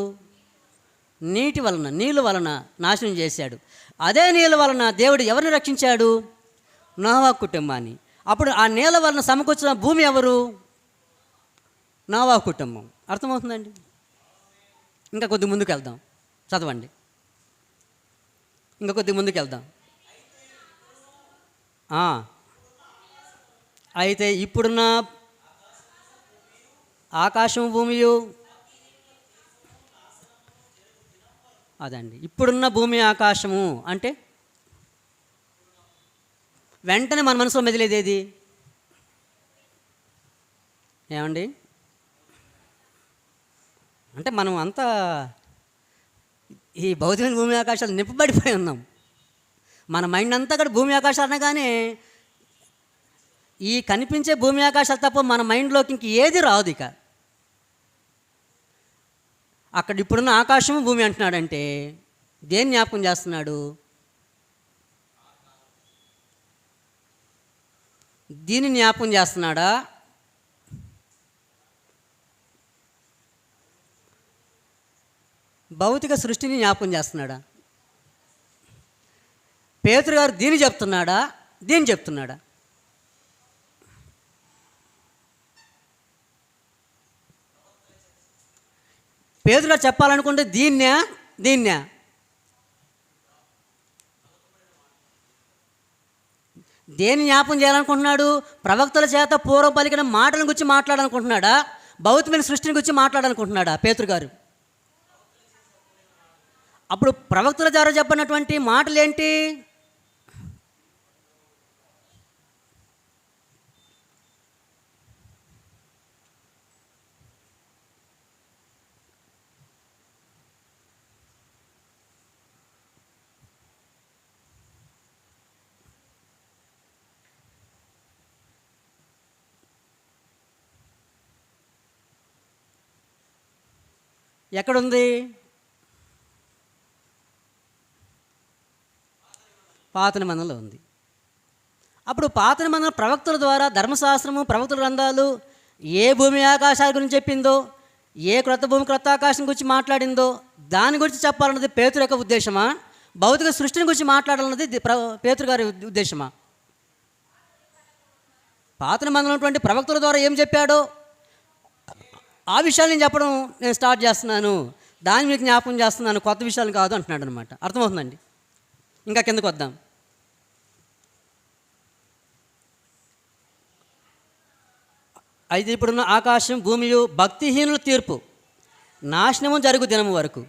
నీళ్ళ వలన నాశనం చేశాడు. అదే నీళ్ళ వలన దేవుడు ఎవరిని రక్షించాడు? నోవాహు కుటుంబాన్ని. అప్పుడు ఆ నీళ్ళ వలన సమకూర్చిన భూమి ఎవరు? నోవాహు కుటుంబం. అర్థమవుతుందండి? ఇంకా కొద్ది ముందుకు వెళ్దాం, చదవండి. ఇంకా కొద్ది ముందుకు వెళ్దాం. అయితే ఇప్పుడున్న ఆకాశం భూమియు, అదండి ఇప్పుడున్న భూమి ఆకాశము అంటే వెంటనే మన మనసులో మెదిలేది ఏది? ఏమండి? అంటే మనం అంతా ఈ భౌతికమైన భూమి ఆకాశాలు నింపబడిపోయి ఉన్నాం. మన మైండ్ అంతా కూడా భూమి ఆకాశాలు అనగానే ఈ కనిపించే భూమి ఆకాశాలు తప్ప మన మైండ్లోకి ఇంక ఏది రాదు. ఇక అక్కడ ఇప్పుడున్న ఆకాశము భూమి అంటున్నాడంటే దేన్ని జ్ఞాపకం చేస్తున్నాడు? దీన్ని జ్ఞాపకం చేస్తున్నాడా? భౌతిక సృష్టిని జ్ఞాపకం చేస్తున్నాడా? పేతురు గారు దీన్ని చెప్తున్నాడా, దీన్ని చెప్తున్నాడా? పేతురు గారు చెప్పాలనుకుంటే దీన్నే దేన్ని జ్ఞాపకం చేయాలనుకుంటున్నాడు? ప్రవక్తల చేత పూర్వం పలికిన మాటల గురించి మాట్లాడాలనుకుంటున్నాడా? భౌతికమైన సృష్టిని గురించి మాట్లాడాలనుకుంటున్నాడా పేతురు గారు? అప్పుడు ప్రవక్తల ద్వారా చెప్పినటువంటి మాటలు ఏంటి? ఎక్కడుంది? పాత నిబంధనలో ఉంది. అప్పుడు పాత నిబంధన ప్రవక్తల ద్వారా ధర్మశాస్త్రము, ప్రవక్తల గ్రంథాలు ఏ భూమి ఆకాశాల గురించి చెప్పిందో, ఏ క్రొత్త భూమి క్రొత్త ఆకాశం గురించి మాట్లాడిందో దాని గురించి చెప్పాలన్నది పేతురు యొక్క ఉద్దేశమా? భౌతిక సృష్టిని గురించి మాట్లాడాలన్నది పేతురు గారి ఉద్దేశమా? పాత నిబంధనలో ఉన్నటువంటి ప్రవక్తల ద్వారా ఏం చెప్పాడో ఆ విషయాలు నేను చెప్పడం నేను స్టార్ట్ చేస్తున్నాను, దాన్ని మీకు జ్ఞాపకం చేస్తున్నాను, కొత్త విషయాలు కాదు అంటున్నాడు అనమాట. అర్థమవుతుందండి? ఇంకా కిందకు వద్దాం. అయితే ఇప్పుడున్న ఆకాశం భూమియు భక్తిహీనుల తీర్పు నాశనము జరుగు దినము వరకు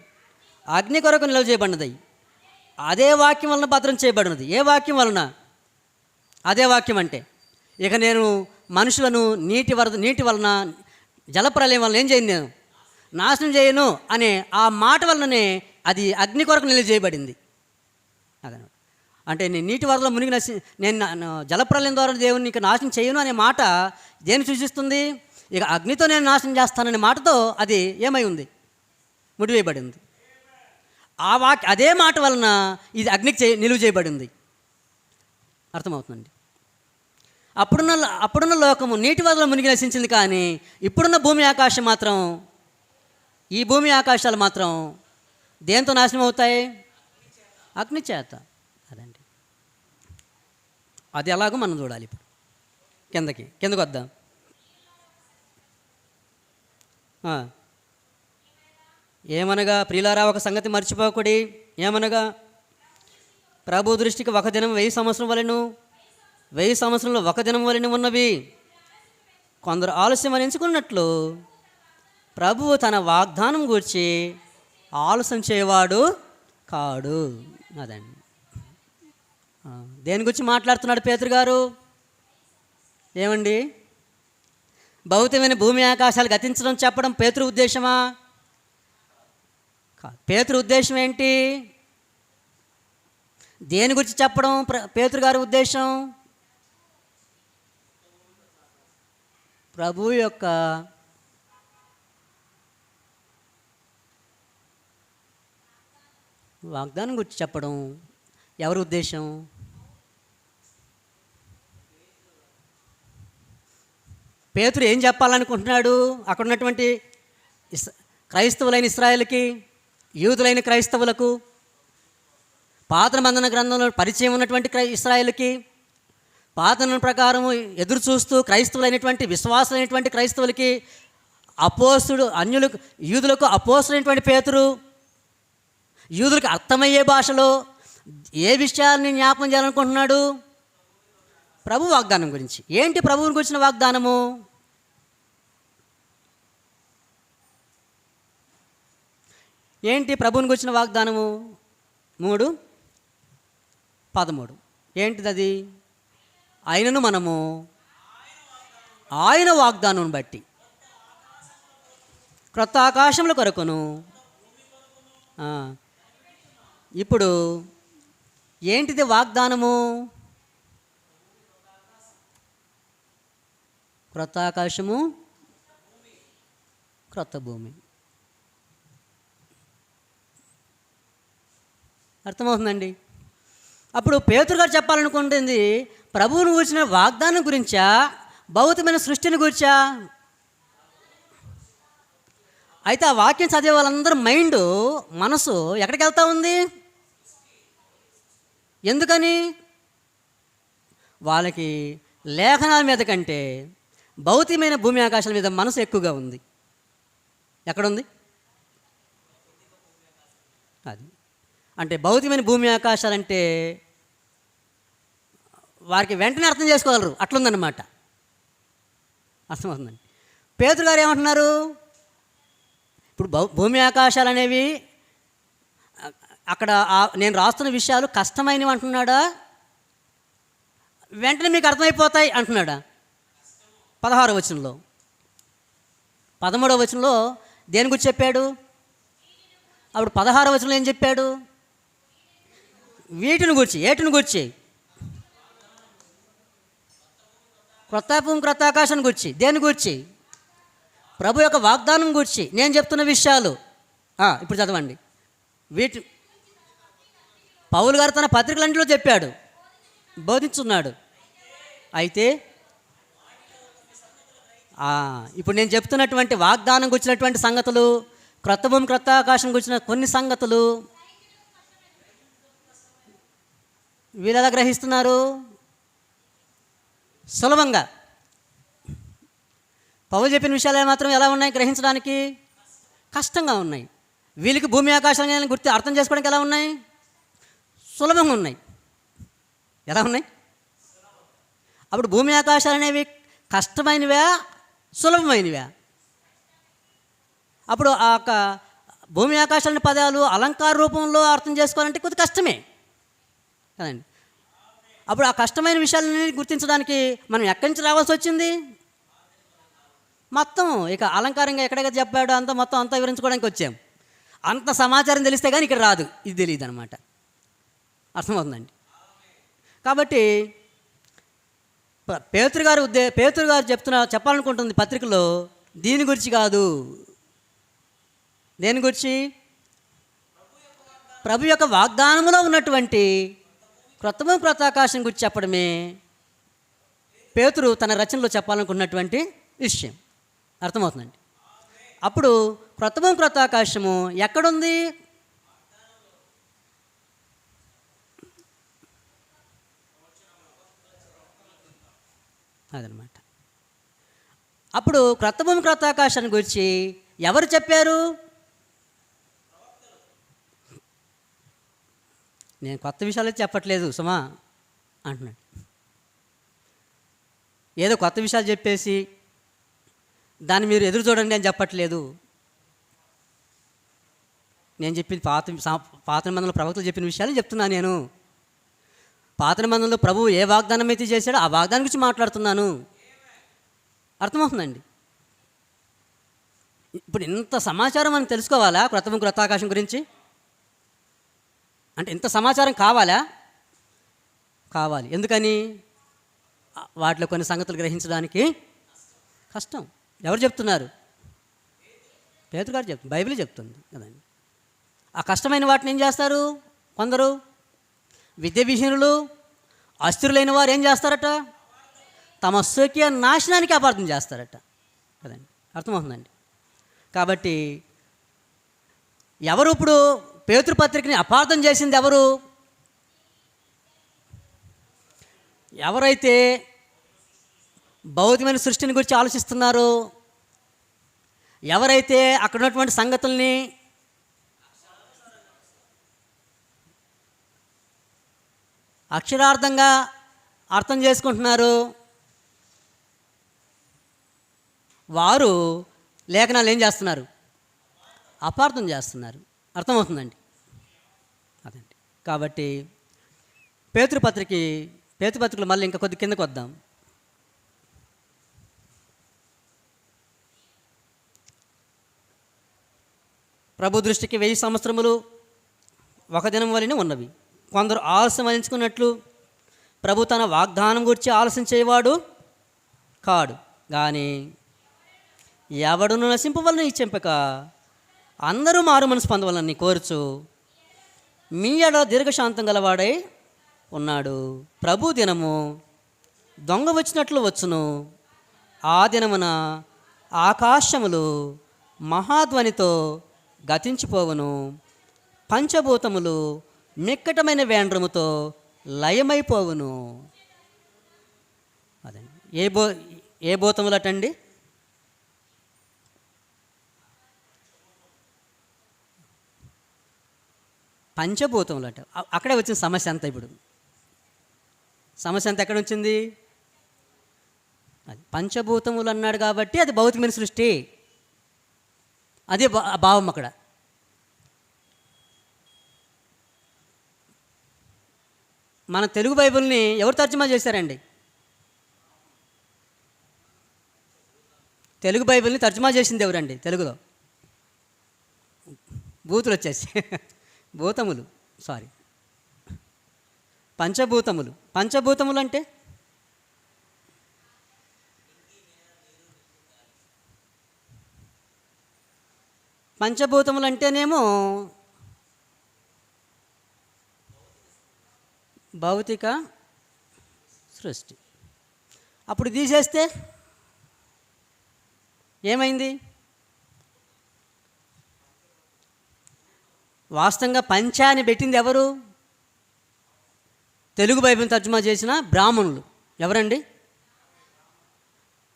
అగ్ని కొరకు నిల్వ చేయబడినది. అదే వాక్యం వలన భద్రం చేయబడినది. ఏ వాక్యం వలన? అదే వాక్యం అంటే ఇక నేను మనుషులను నీటి వలన జలప్రలయం వలన ఏం చేయను, నేను నాశనం చేయను అనే ఆ మాట వలననే అది అగ్ని కొరకు నిల్వ చేయబడింది. అదనమాట. అంటే నేను నీటి వరదలో మునిగి నేను జలప్రలయం ద్వారా దేవుని ఇక నాశనం చేయను అనే మాట దేన్ని సూచిస్తుంది? ఇక అగ్నితో నేను నాశనం చేస్తాననే మాటతో అది ఏమై ఉంది? ముడివేయబడింది. అదే మాట వలన ఇది అగ్నికి నిలువ చేయబడింది. అర్థమవుతుందండి? అప్పుడున్న లోకము నీటి వరదలో మునిగి నశించింది, కానీ ఇప్పుడున్న భూమి ఆకాశం మాత్రం, ఈ భూమి ఆకాశాలు మాత్రం దేంతో నాశనం అవుతాయి? అగ్ని చేత. అదండి, అది ఎలాగో మనం చూడాలి. ఇప్పుడు కిందకు వద్దాం. ఏమనగా ప్రియులారా, ఒక సంగతి మర్చిపోకుడి. ఏమనగా ప్రభు దృష్టికి ఒక దినం 1000 సంవత్సరం వలెను, 1000 సంవత్సరంలో ఒక దినం వలెను ఉన్నవి. కొందరు ఆలస్యం అని ఎంచుకున్నట్లు ప్రభువు తన వాగ్దానం గూర్చి ఆలస్యం చేయవాడు కాడు. అదండి. దేని గురించి మాట్లాడుతున్నాడు పేతురు గారు? ఏమండి? భౌతికమైన భూమి ఆకాశాలు గతించడం చెప్పడం పేతురు ఉద్దేశమా? పేతురు ఉద్దేశం ఏంటి? దేని గురించి చెప్పడం పేతురు గారి ఉద్దేశం? ప్రభు యొక్క వాగ్దానం గురించి చెప్పడం ఎవరి ఉద్దేశం? పేతురు ఏం చెప్పాలనుకుంటున్నాడు? అక్కడ ఉన్నటువంటి క్రైస్తవులైన ఇశ్రాయేలుకి, యూదులైన క్రైస్తవులకు, పాత నిబంధన గ్రంథంలో పరిచయం ఉన్నటువంటి ఇశ్రాయేలుకి, పాత నిబంధన ప్రకారం ఎదురు చూస్తూ క్రైస్తవులైనటువంటి విశ్వాసులైనటువంటి క్రైస్తవులకి అపోస్తుడు అన్యులకు యూదులకు అపోస్తుడైనటువంటి పేతురు యూదులకు అర్థమయ్యే భాషలో ఏ విషయాన్ని జ్ఞాపకం చేయాలనుకుంటున్నాడు? ప్రభు వాగ్దానం గురించి. ఏంటి ప్రభువుని గురించిన వాగ్దానము? ఏంటి ప్రభువుని గురించిన వాగ్దానము? 3:13 ఏంటిది అది? ఆయనను మనము ఆయన వాగ్దానం బట్టి క్రొత్త ఆకాశముల కొరకును. ఇప్పుడు ఏంటిది వాగ్దానము? క్రొత్త ఆకాశము, క్రొత్త భూమి. అర్థమవుతుందండి? అప్పుడు పేతురు గారు చెప్పాలనుకుంటుంది ప్రభువును గురించిన వాగ్దానం గురించా, భౌతికమైన సృష్టిని గురించా? అయితే ఆ వాక్యం చదివే వాళ్ళందరూ మనసు ఎక్కడికి వెళ్తూ ఉంది? ఎందుకని? వాళ్ళకి లేఖనాల మీద కంటే భౌతికమైన భూమి ఆకాశాల మీద మనసు ఎక్కువగా ఉంది. ఎక్కడుంది అది? అంటే భౌతికమైన భూమి ఆకాశాలంటే వారికి వెంటనే అర్థం చేసుకోగలరు, అట్లుందన్నమాట. అర్థమవుతుందండి. పేతురు గారు ఏమంటున్నారు? ఇప్పుడు భూమి ఆకాశాలు అనేవి అక్కడ నేను రాస్తున్న విషయాలు కష్టమైనవి అంటున్నాడా, వెంటనే మీకు అర్థమైపోతాయి అంటున్నాడా? 16వ వచనంలో 13వ వచనంలో దేని గురించి చెప్పాడు? అప్పుడు 16వ వచనంలో ఏం చెప్పాడు? వీటిని గురించి. ఏటిని గురించి? క్రొత్త భూమి క్రొత్త ఆకాశం గురించి. దేని గురించి? ప్రభు యొక్క వాగ్దానం గురించి నేను చెప్తున్న విషయాలు. ఇప్పుడు చదవండి. పౌలు గారు తన పత్రికలన్నిలో చెప్పాడు, బోధించున్నాడు. అయితే ఇప్పుడు నేను చెప్తున్నటువంటి వాగ్దానం గురించినటువంటి సంగతులు, క్రొత్త భూమి క్రొత్త ఆకాశం గురించిన కొన్ని సంగతులు వీళ్ళు ఎలా గ్రహిస్తున్నారు? సులభంగా. పౌలు చెప్పిన విషయాలు మాత్రం ఎలా ఉన్నాయి గ్రహించడానికి? కష్టంగా ఉన్నాయి. వీళ్ళకి భూమి ఆకాశాలను గుర్తు అర్థం చేసుకోవడానికి ఎలా ఉన్నాయి? సులభంగా ఉన్నాయి. ఎలా ఉన్నాయి? అప్పుడు భూమి ఆకాశాలు అనేవి కష్టమైనవా, సులభమైనవా? అప్పుడు ఆ భూమి ఆకాశాలని పదాలు అలంకార రూపంలో అర్థం చేసుకోవాలంటే కొద్ది కష్టమే కదండి. అప్పుడు ఆ కష్టమైన విషయాలని గుర్తించడానికి మనం ఎక్కడి నుంచి రావాల్సి వచ్చింది? మొత్తం ఇక అలంకారంగా ఎక్కడెక్కడ చెప్పాడో మొత్తం అంతా వివరించుకోవడానికి వచ్చాం. అంత సమాచారం తెలిస్తే కానీ ఇక్కడ రాదు, ఇది తెలియదు అనమాట. అర్థమవుతుందండి. కాబట్టి పేతురు గారు చెప్పాలనుకుంటుంది పత్రికలో దీని గురించి కాదు. దేని గురించి? ప్రభు యొక్క వాగ్దానములో ఉన్నటువంటి క్రొత్త భూమి క్రొత్త ఆకాశం గురించి చెప్పడమే పేతురు తన రచనలో చెప్పాలనుకున్నటువంటి విషయం. అర్థమవుతుందండి. అప్పుడు క్రొత్త భూమి క్రొత్త ఆకాశము ఎక్కడుంది? అదనమాట. అప్పుడు క్రొత్త భూమి క్రొత్త ఆకాశాన్ని గురించి ఎవరు చెప్పారు? నేను కొత్త విషయాలు చెప్పట్లేదు సుమా అంటున్నాడు. ఏదో కొత్త విషయాలు చెప్పేసి దాన్ని మీరు ఎదురు చూడండి అని చెప్పట్లేదు. నేను చెప్పింది పాత నిబంధనలో ప్రవక్తలు చెప్పిన విషయాలు చెప్తున్నాను. నేను పాత నిబంధనలో ప్రభువు ఏ వాగ్దానం అయితే చేశాడో ఆ వాగ్దానం గురించి మాట్లాడుతున్నాను. అర్థమవుతుందండి. ఇప్పుడు ఇంత సమాచారం మనం తెలుసుకోవాలా క్రొత్త భూమి క్రొత్త ఆకాశం గురించి? అంటే ఇంత సమాచారం కావాలా? కావాలి. ఎందుకని? వాటిలో కొన్ని సంగతులు గ్రహించడానికి కష్టం. ఎవరు చెప్తున్నారు? పేతురు గారు చెప్తుంది, బైబిల్ చెప్తుంది కదండి. ఆ కష్టమైన వాటిని ఏం చేస్తారు? కొందరు విద్య విహీనులు, అస్థిరులైన వారు ఏం చేస్తారట? తమ స్వకీయ నాశనానికి అపార్థం చేస్తారట కదండి. అర్థమవుతుందండి. కాబట్టి ఎవరు ఇప్పుడు పేతురు పత్రికని అపార్థం చేసింది ఎవరు? ఎవరైతే భౌతికమైన సృష్టిని గురించి ఆలోచిస్తున్నారో, ఎవరైతే అక్కడ ఉన్నటువంటి సంగతుల్ని అక్షరార్థంగా అర్థం చేసుకుంటున్నారు, వారు లేఖనాలు ఏం చేస్తున్నారు? అపార్థం చేస్తున్నారు. అర్థమవుతుందండి. అదండి. కాబట్టి పేతురుపత్రికలు మళ్ళీ ఇంకా కొద్ది కిందకు వద్దాం. ప్రభు దృష్టికి 1000 సంవత్సరములు ఒక దినం వలెనే ఉన్నవి. కొందరు ఆలస్యం వహించుకున్నట్లు ప్రభు తన వాగ్దానం గురించి ఆలస్యం చేయవాడు కాడు, కానీ ఎవడును నశింపవలన ఇచ్చెంపక అందరూ మారు మనసు పొందవలని కోరుచు మీ ఎడ దీర్ఘశాంతం గలవాడై ఉన్నాడు. ప్రభు దినము దొంగ వచ్చినట్లు వచ్చును. ఆ దినమున ఆకాశములు మహాధ్వనితో గతించిపోవును, పంచభూతములు మిక్కటమైన వేండ్రముతో లయమైపోవును. అదండి. ఏ భూతములటండి? పంచభూతములు అంట. అక్కడే వచ్చిన సమస్య అంతా. ఇప్పుడు సమస్య అంతా ఎక్కడ వచ్చింది? అది పంచభూతములు అన్నాడు కాబట్టి అది భౌతికమైన సృష్టి. అదే భావం అక్కడ. మన తెలుగు బైబిల్ని ఎవరు తర్జుమా చేశారండి? తెలుగు బైబిల్ని తర్జుమా చేసింది ఎవరండి? తెలుగులో భూతులు వచ్చేసి భూతములు, సారీ, పంచభూతములు. పంచభూతములు అంటే పంచభూతములు అంటేనేమో భౌతిక సృష్టి. అప్పుడు తీసేస్తే ఏమైంది? వాస్తవంగా పంచ అని పెట్టింది ఎవరు? తెలుగు బైబిల్ని తర్జుమా చేసిన బ్రాహ్మణులు. ఎవరండి?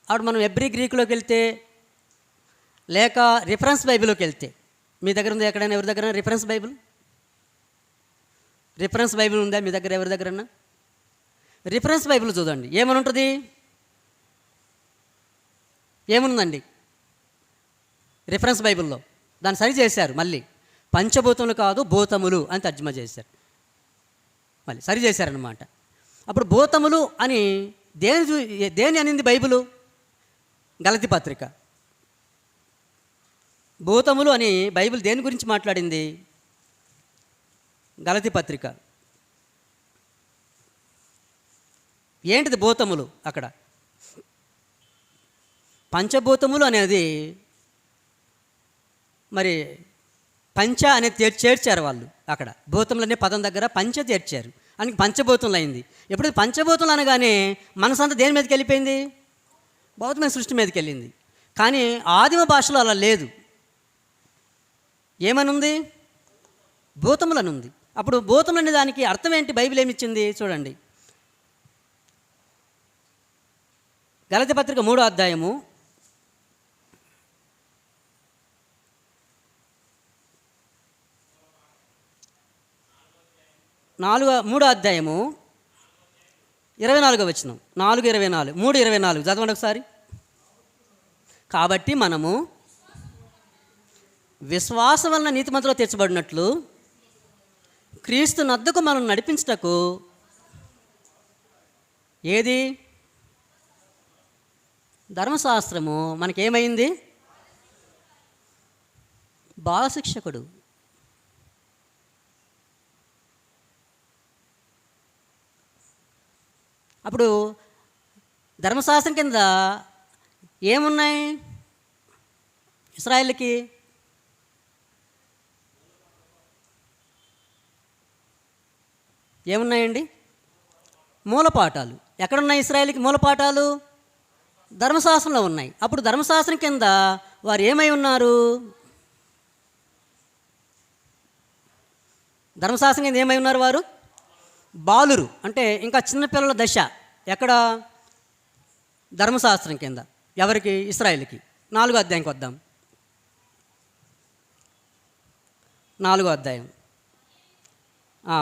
అప్పుడు మనం ఎబ్రీ గ్రీకులోకి వెళ్తే, లేక రిఫరెన్స్ బైబిల్లోకి వెళ్తే, మీ దగ్గర ఉంది ఎక్కడైనా? ఎవరి దగ్గర రిఫరెన్స్ బైబిల్? రిఫరెన్స్ బైబిల్ ఉందా మీ దగ్గర? ఎవరి దగ్గరన్నా రిఫరెన్స్ బైబిల్ చూడండి. ఏమని ఉంటుంది? ఏముందండి రిఫరెన్స్ బైబిల్లో? దాన్ని సరి చేశారు. మళ్ళీ పంచభూతములు కాదు భూతములు అని తర్జుమా చేశారు. మళ్ళీ సరి చేశారనమాట. అప్పుడు భూతములు అని దేని అనింది బైబిలు? గలతీ పత్రిక. భూతములు అని బైబిల్ దేని గురించి మాట్లాడింది? గలతీ పత్రిక. ఏంటిది భూతములు? అక్కడ పంచభూతములు అనేది మరి పంచ అనేది చేర్చారు వాళ్ళు. అక్కడ భూతములు అనే పదం దగ్గర పంచ చేర్చారు, అందుకే పంచభూతములు అయింది. ఎప్పుడైతే పంచభూతములు అనగానే మనసంతా దేని మీదకి వెళ్ళిపోయింది? భౌతికమైన సృష్టి మీదకి వెళ్ళింది. కానీ ఆదిమ భాషలో అలా లేదు. ఏమనుంది? భూతములు అని ఉంది. అప్పుడు భూతములు అనే దానికి అర్థం ఏంటి? బైబిల్ ఏమిచ్చింది చూడండి. గలతీ పత్రిక 3వ అధ్యాయము 3వ అధ్యాయము 24వ వచనం. 4:24, 3:24 చదవండి ఒకసారి. కాబట్టి మనము విశ్వాసం వలన నీతిమంతులుగా తీర్చబడినట్లు క్రీస్తు నద్దకు మనం నడిపించుటకు ఏది? ధర్మశాస్త్రము మనకేమైంది? బాలశిక్షకుడు. అప్పుడు ధర్మశాస్త్రం కింద ఏమున్నాయి ఇశ్రాయేలుకి? ఏమున్నాయండి? మూలపాఠాలు. ఎక్కడున్నాయి ఇశ్రాయేలుకి మూలపాఠాలు? ధర్మశాస్త్రంలో ఉన్నాయి. అప్పుడు ధర్మశాస్త్రం కింద వారు ఏమై ఉన్నారు? ధర్మశాస్త్రం కింద ఏమై ఉన్నారు వారు? బాలురు. అంటే ఇంకా చిన్నపిల్లల దశ. ఎక్కడ? ధర్మశాస్త్రం కింద. ఎవరికి? ఇశ్రాయేలుకి. 4వ అధ్యాయంకి వద్దాం. 4వ అధ్యాయం.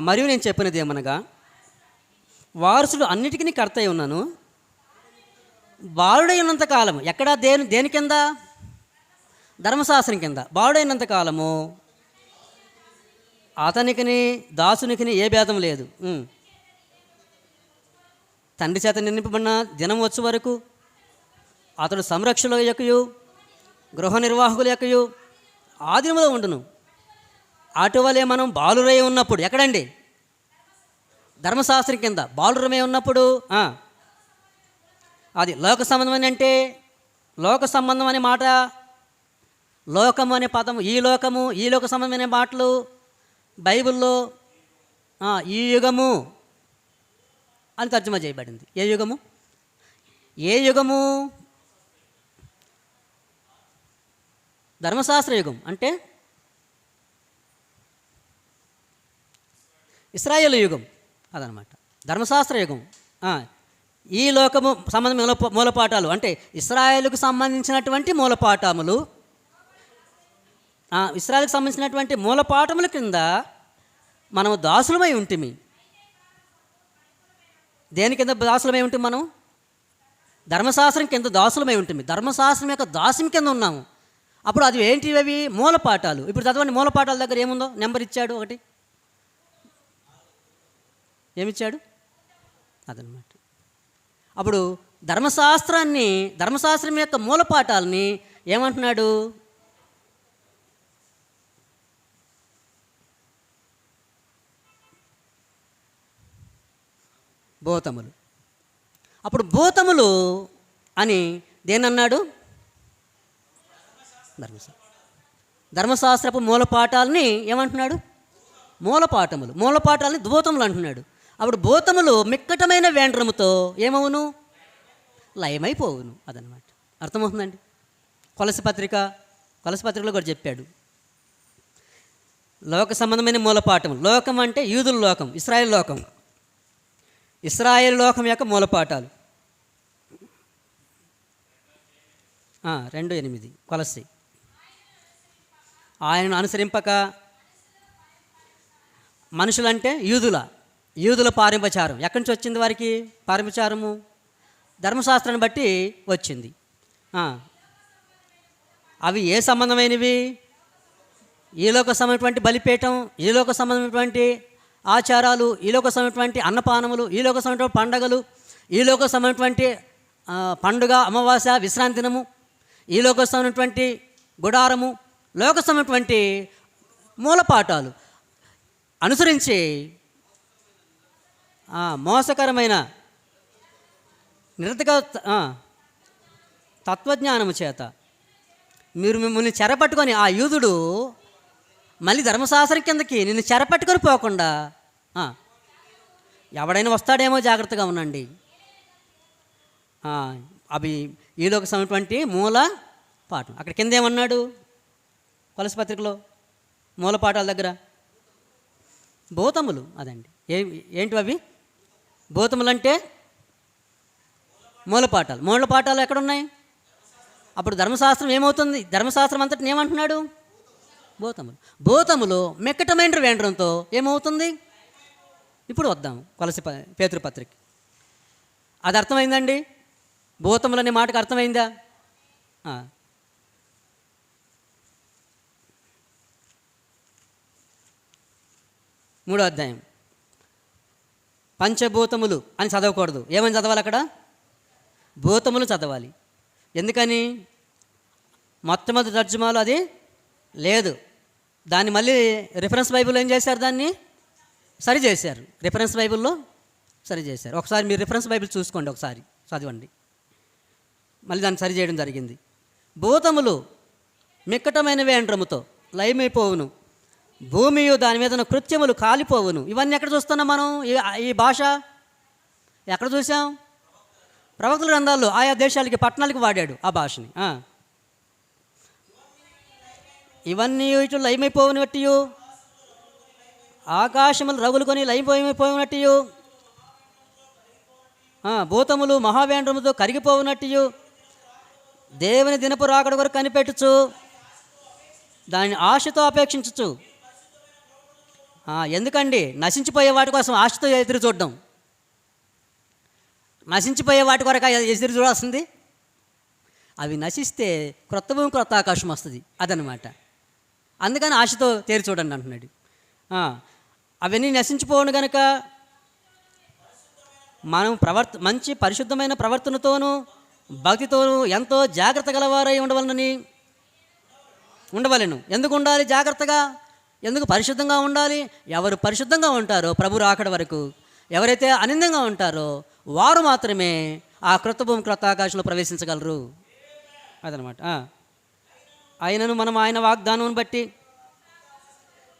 మరియు నేను చెప్పినది ఏమనగా, వారసుడు అన్నిటికీ కర్త అయి ఉన్నాను, బాలుడైనంత కాలం. ఎక్కడ? దేని కింద? ధర్మశాస్త్రం కింద. బాలుడైనంత కాలము అతనికిని దాసునికిని ఏ భేదం లేదు. తండ్రి చేత నింపబడిన దినం వచ్చే వరకు అతడు సంరక్షణ యొక్కయు గృహ నిర్వాహకుల యొక్కయు ఆధీనంలో ఉండును. అటువలే మనం బాలురై ఉన్నప్పుడు, ఎక్కడండి? ధర్మశాస్త్రం కింద బాలురమై ఉన్నప్పుడు. అది లోక సంబంధం అంటే, లోక సంబంధం అనే మాట, లోకము అనే పదం, ఈ లోక సంబంధమైన మాటలు బైబిల్లో ఈ యుగము అని తర్జుమా చేయబడింది. ఏ యుగము? ఏ యుగము? ధర్మశాస్త్ర యుగం అంటే ఇశ్రాయేలు యుగం, అదనమాట ధర్మశాస్త్ర యుగం. ఈ లోకము సంబంధం మూలపాఠాలు అంటే ఇశ్రాయేలుకు సంబంధించినటువంటి మూలపాఠములు, ఇశ్రాయేలుకు సంబంధించినటువంటి మూలపాఠముల కింద మనము దాసులమై ఉంటిమి. దేని కింద దాసులమై ఉంటుంది? మనం ధర్మశాస్త్రం కింద దాసులమై ఉంటుంది. ధర్మశాస్త్రం యొక్క దాస్యం కింద ఉన్నాము. అప్పుడు అది ఏంటి? అవి మూలపాఠాలు. ఇప్పుడు చదవండి, మూలపాఠాల దగ్గర ఏముందో నెంబర్ ఇచ్చాడు. ఒకటి ఏమిచ్చాడు? అదనమాట. అప్పుడు ధర్మశాస్త్రం యొక్క మూలపాఠాలని ఏమంటున్నాడు? భూతములు. అప్పుడు భూతములు అని దేనన్నాడు? ధర్మశాస్త్రపు మూలపాఠాలని ఏమంటున్నాడు? మూలపాఠాలని భూతములు అంటున్నాడు. అప్పుడు భూతములు మిక్కటమైన వేండ్రముతో ఏమవును? లయమైపోవును. అదనమాట. అర్థమవుతుందండి? కొలసి పత్రికలో కూడా చెప్పాడు. లోక సంబంధమైన మూలపాఠం. లోకం అంటే యూదుల లోకం, ఇశ్రాయేల్ లోకం. ఇశ్రాయేల్ లోకం యొక్క మూలపాఠాలు 2:8 కొలస్సి. ఆయనను అనుసరింపక, మనుషులంటే యూదుల పారంపచారం. ఎక్కడి నుంచి వచ్చింది వారికి పారంపచారము? ధర్మశాస్త్రాన్ని బట్టి వచ్చింది. అవి ఏ సంబంధమైనవి? ఈలోక సంబంధమైనటువంటి బలిపీఠం, ఈలోక సంబంధమైనటువంటి ఆచారాలు, ఈలోక సంబంధమైనటువంటి అన్నపానములు, ఈలోక సంబంధమైన పండగలు, ఈలోక సంబంధమైనటువంటి పండుగ, అమావాస్య, విశ్రాంతి దినము, ఈలోక సంబంధమైనటువంటి గుడారము, లోక సంబంధమైనటువంటి మూలపాఠాలు అనుసరించి మోసకరమైన నిరతక తత్వజ్ఞానము చేత మీరు మిమ్మల్ని చెరపట్టుకొని, ఆ యూదుడు మళ్ళీ ధర్మశాస్త్రం కిందకి నిన్ను చెరపట్టుకొని పోకుండా, ఎవడైనా వస్తాడేమో జాగ్రత్తగా ఉండండి. అవి ఈలోక సమటువంటి మూల పాఠం. అక్కడ కింద ఏమన్నాడు? కొలసి పత్రికలో మూలపాఠాల దగ్గర భూతములు. అదండి. ఏంటి అవి? భూతములు అంటే మూలపాఠాలు ఎక్కడున్నాయి? అప్పుడు ధర్మశాస్త్రం ఏమవుతుంది? ధర్మశాస్త్రం అంతటిని ఏమంటున్నాడు? భూతములు మెక్కటమైన వేండ్రంతో ఏమవుతుంది? ఇప్పుడు వద్దాం పేతురు పత్రిక. అది అర్థమైందండి? భూతములు అనే మాటకు అర్థమైందా? 3వ అధ్యాయం. పంచభూతములు అని చదవకూడదు. ఏమని చదవాలి? అక్కడ భూతములు చదవాలి. ఎందుకని? మొట్టమొదటి తర్జుమాలో అది లేదు. దాన్ని మళ్ళీ రిఫరెన్స్ బైబిల్లో ఏం చేశారు? దాన్ని సరి చేశారు. రిఫరెన్స్ బైబిల్లో సరి చేశారు. ఒకసారి మీరు రిఫరెన్స్ బైబిల్ చూసుకోండి, ఒకసారి చదవండి. మళ్ళీ దాన్ని సరి చేయడం జరిగింది. భూతములు మిక్కటమైన వేండ్రముతో లయమైపోవును, భూమియు దాని మీద ఉన్న కృత్యములు కాలిపోవును. ఇవన్నీ ఎక్కడ చూస్తున్నాం మనం? ఈ భాష ఎక్కడ చూసాం? ప్రవక్తల గ్రంథాల్లో ఆయా దేశాలకి, పట్టణాలకి వాడాడు ఆ భాషని. ఇవన్నీ ఇటు లయమైపోయినట్టు, ఆకాశములు రగులుకొని లయమైపోయినట్టు, భూతములు మహావేంద్రముతో కరిగిపోవునట్టు, దేవుని దినపు రాకడ వరకు కనిపెట్టుచు, దాన్ని ఆశతో అపేక్షించచ్చు. ఎందుకండి నశించిపోయే వాటి కోసం ఆశతో ఎదురు చూడడం, నశించిపోయే వాటి కొరకు ఎదురు చూడాల్సింది. అవి నశిస్తే క్రొత్త భూమి క్రొత్త ఆకాశం వస్తుంది, అదనమాట. అందుకని ఆశతో తేరి చూడండి అంటున్నాడు. అవన్నీ నశించిపోవడం కనుక మనం మంచి పరిశుద్ధమైన ప్రవర్తనతోనూ భక్తితోనూ ఎంతో జాగ్రత్త గలవారై ఉండవలెను. ఎందుకు ఉండాలి జాగ్రత్తగా? ఎందుకు పరిశుద్ధంగా ఉండాలి? ఎవరు పరిశుద్ధంగా ఉంటారో ప్రభు రాకడ వరకు, ఎవరైతే అనిందంగా ఉంటారో వారు మాత్రమే ఆ క్రొత్త భూమి క్రొత్త ఆకాశంలో ప్రవేశించగలరు, అదనమాట. ఆయనను మనం ఆయన వాగ్దానం బట్టి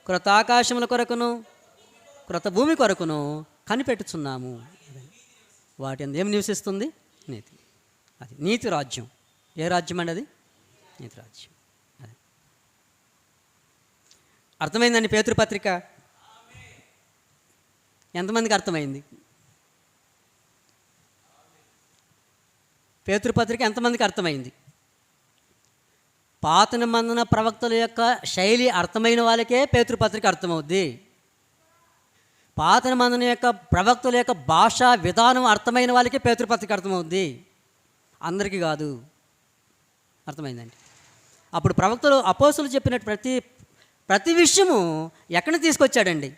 క్రొత్త ఆకాశముల కొరకును క్రొత్త భూమి కొరకును కనిపెట్టుచున్నాము. వాటి ఏం నివసిస్తుంది? నీతి. అది నీతి రాజ్యం. ఏ రాజ్యం అండి అది? నీతి రాజ్యం. అది అర్థమైందండి పేతురుపత్రిక? ఎంతమందికి అర్థమైంది? పేతురుపత్రిక ఎంతమందికి అర్థమైంది? పాత నిబంధన ప్రవక్తల యొక్క శైలి అర్థమైన వాళ్ళకే పేతురుపత్రిక అర్థమవుద్ది. పాత నిబంధన యొక్క ప్రవక్తల యొక్క భాషా విధానం అర్థమైన వాళ్ళకే పేతురుపత్రిక అర్థమవుద్ది, అందరికీ కాదు. అర్థమైందండి? అప్పుడు ప్రవక్తలు అపోస్తులు చెప్పిన ప్రతి విషయము ఎక్కడి నుంచి తీసుకొచ్చాడండి?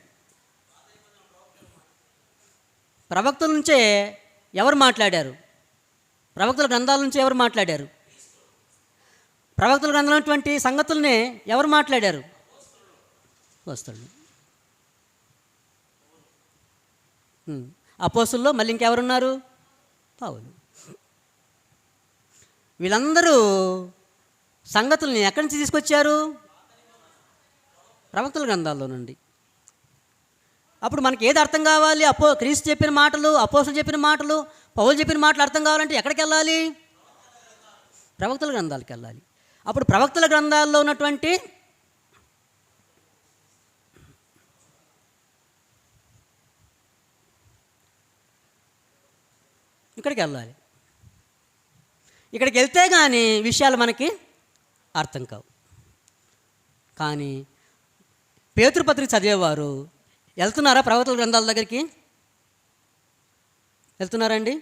ప్రవక్తల నుంచే. ఎవరు మాట్లాడారు? ప్రవక్తల గ్రంథాల నుంచి ఎవరు మాట్లాడారు? ప్రవక్తల గ్రంథాలటువంటి సంగతులనే ఎవరు మాట్లాడారు? అపోస్తలులు. అపోస్తలుల్లో మళ్ళీ ఇంకెవరున్నారు? పౌలు. వీళ్ళందరూ సంగతుల్ని ఎక్కడి నుంచి తీసుకొచ్చారు? ప్రవక్తల గ్రంథాల్లో నుండి. అప్పుడు మనకి ఏది అర్థం కావాలి? క్రీస్తు చెప్పిన మాటలు, అపోస్తలులు చెప్పిన మాటలు, పౌలు చెప్పిన మాటలు అర్థం కావాలంటే ఎక్కడికి వెళ్ళాలి? ప్రవక్తల గ్రంథాలకు వెళ్ళాలి. అప్పుడు ప్రవక్తల గ్రంథాల్లో ఉన్నటువంటి ఇక్కడికి వెళ్ళాలి. ఇక్కడికి వెళ్తే కానీ విషయాలు మనకి అర్థం కావు. కానీ పేతురుపత్రిక చదివేవారు వెళ్తున్నారా ప్రవక్తల గ్రంథాల దగ్గరికి? వెళ్తున్నారండి?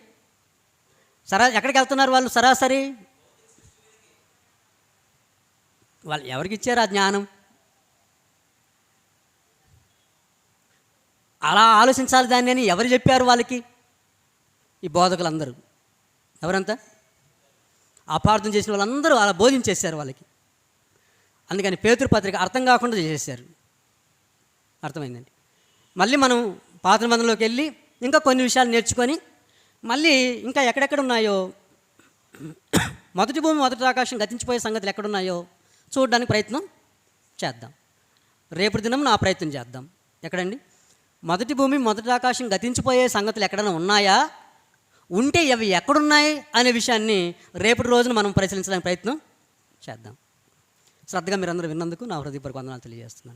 ఎక్కడికి వెళ్తున్నారు వాళ్ళు సరాసరి? వాళ్ళు ఎవరికి ఇచ్చారు ఆ జ్ఞానం? అలా ఆలోచించాలి దాన్ని అని ఎవరు చెప్పారు వాళ్ళకి? ఈ బోధకులందరూ. ఎవరంతా? అపార్థం చేసిన వాళ్ళందరూ అలా బోధించేశారు వాళ్ళకి. అందుకని పేతురుపత్రిక అర్థం కాకుండా చేసేసారు. అర్థమైందండి? మళ్ళీ మనం పాత నిబంధనలోకి వెళ్ళి ఇంకా కొన్ని విషయాలు నేర్చుకొని మళ్ళీ ఇంకా ఎక్కడెక్కడ ఉన్నాయో, మొదటి భూమి మొదటి ఆకాశం గతించిపోయే సంగతులు ఎక్కడున్నాయో చూడడానికి ప్రయత్నం చేద్దాం. రేపటి దినం నా ప్రయత్నం చేద్దాం. ఎక్కడండి? మొదటి భూమి మొదటి ఆకాశం గతించిపోయే సంగతులు ఎక్కడైనా ఉన్నాయా? ఉంటే అవి ఎక్కడున్నాయి అనే విషయాన్ని రేపటి రోజున మనం పరిశీలించడానికి ప్రయత్నం చేద్దాం. శ్రద్ధగా మీరందరూ విన్నందుకు నా హృదయపూర్వక వందనాలు తెలియజేస్తున్నాను.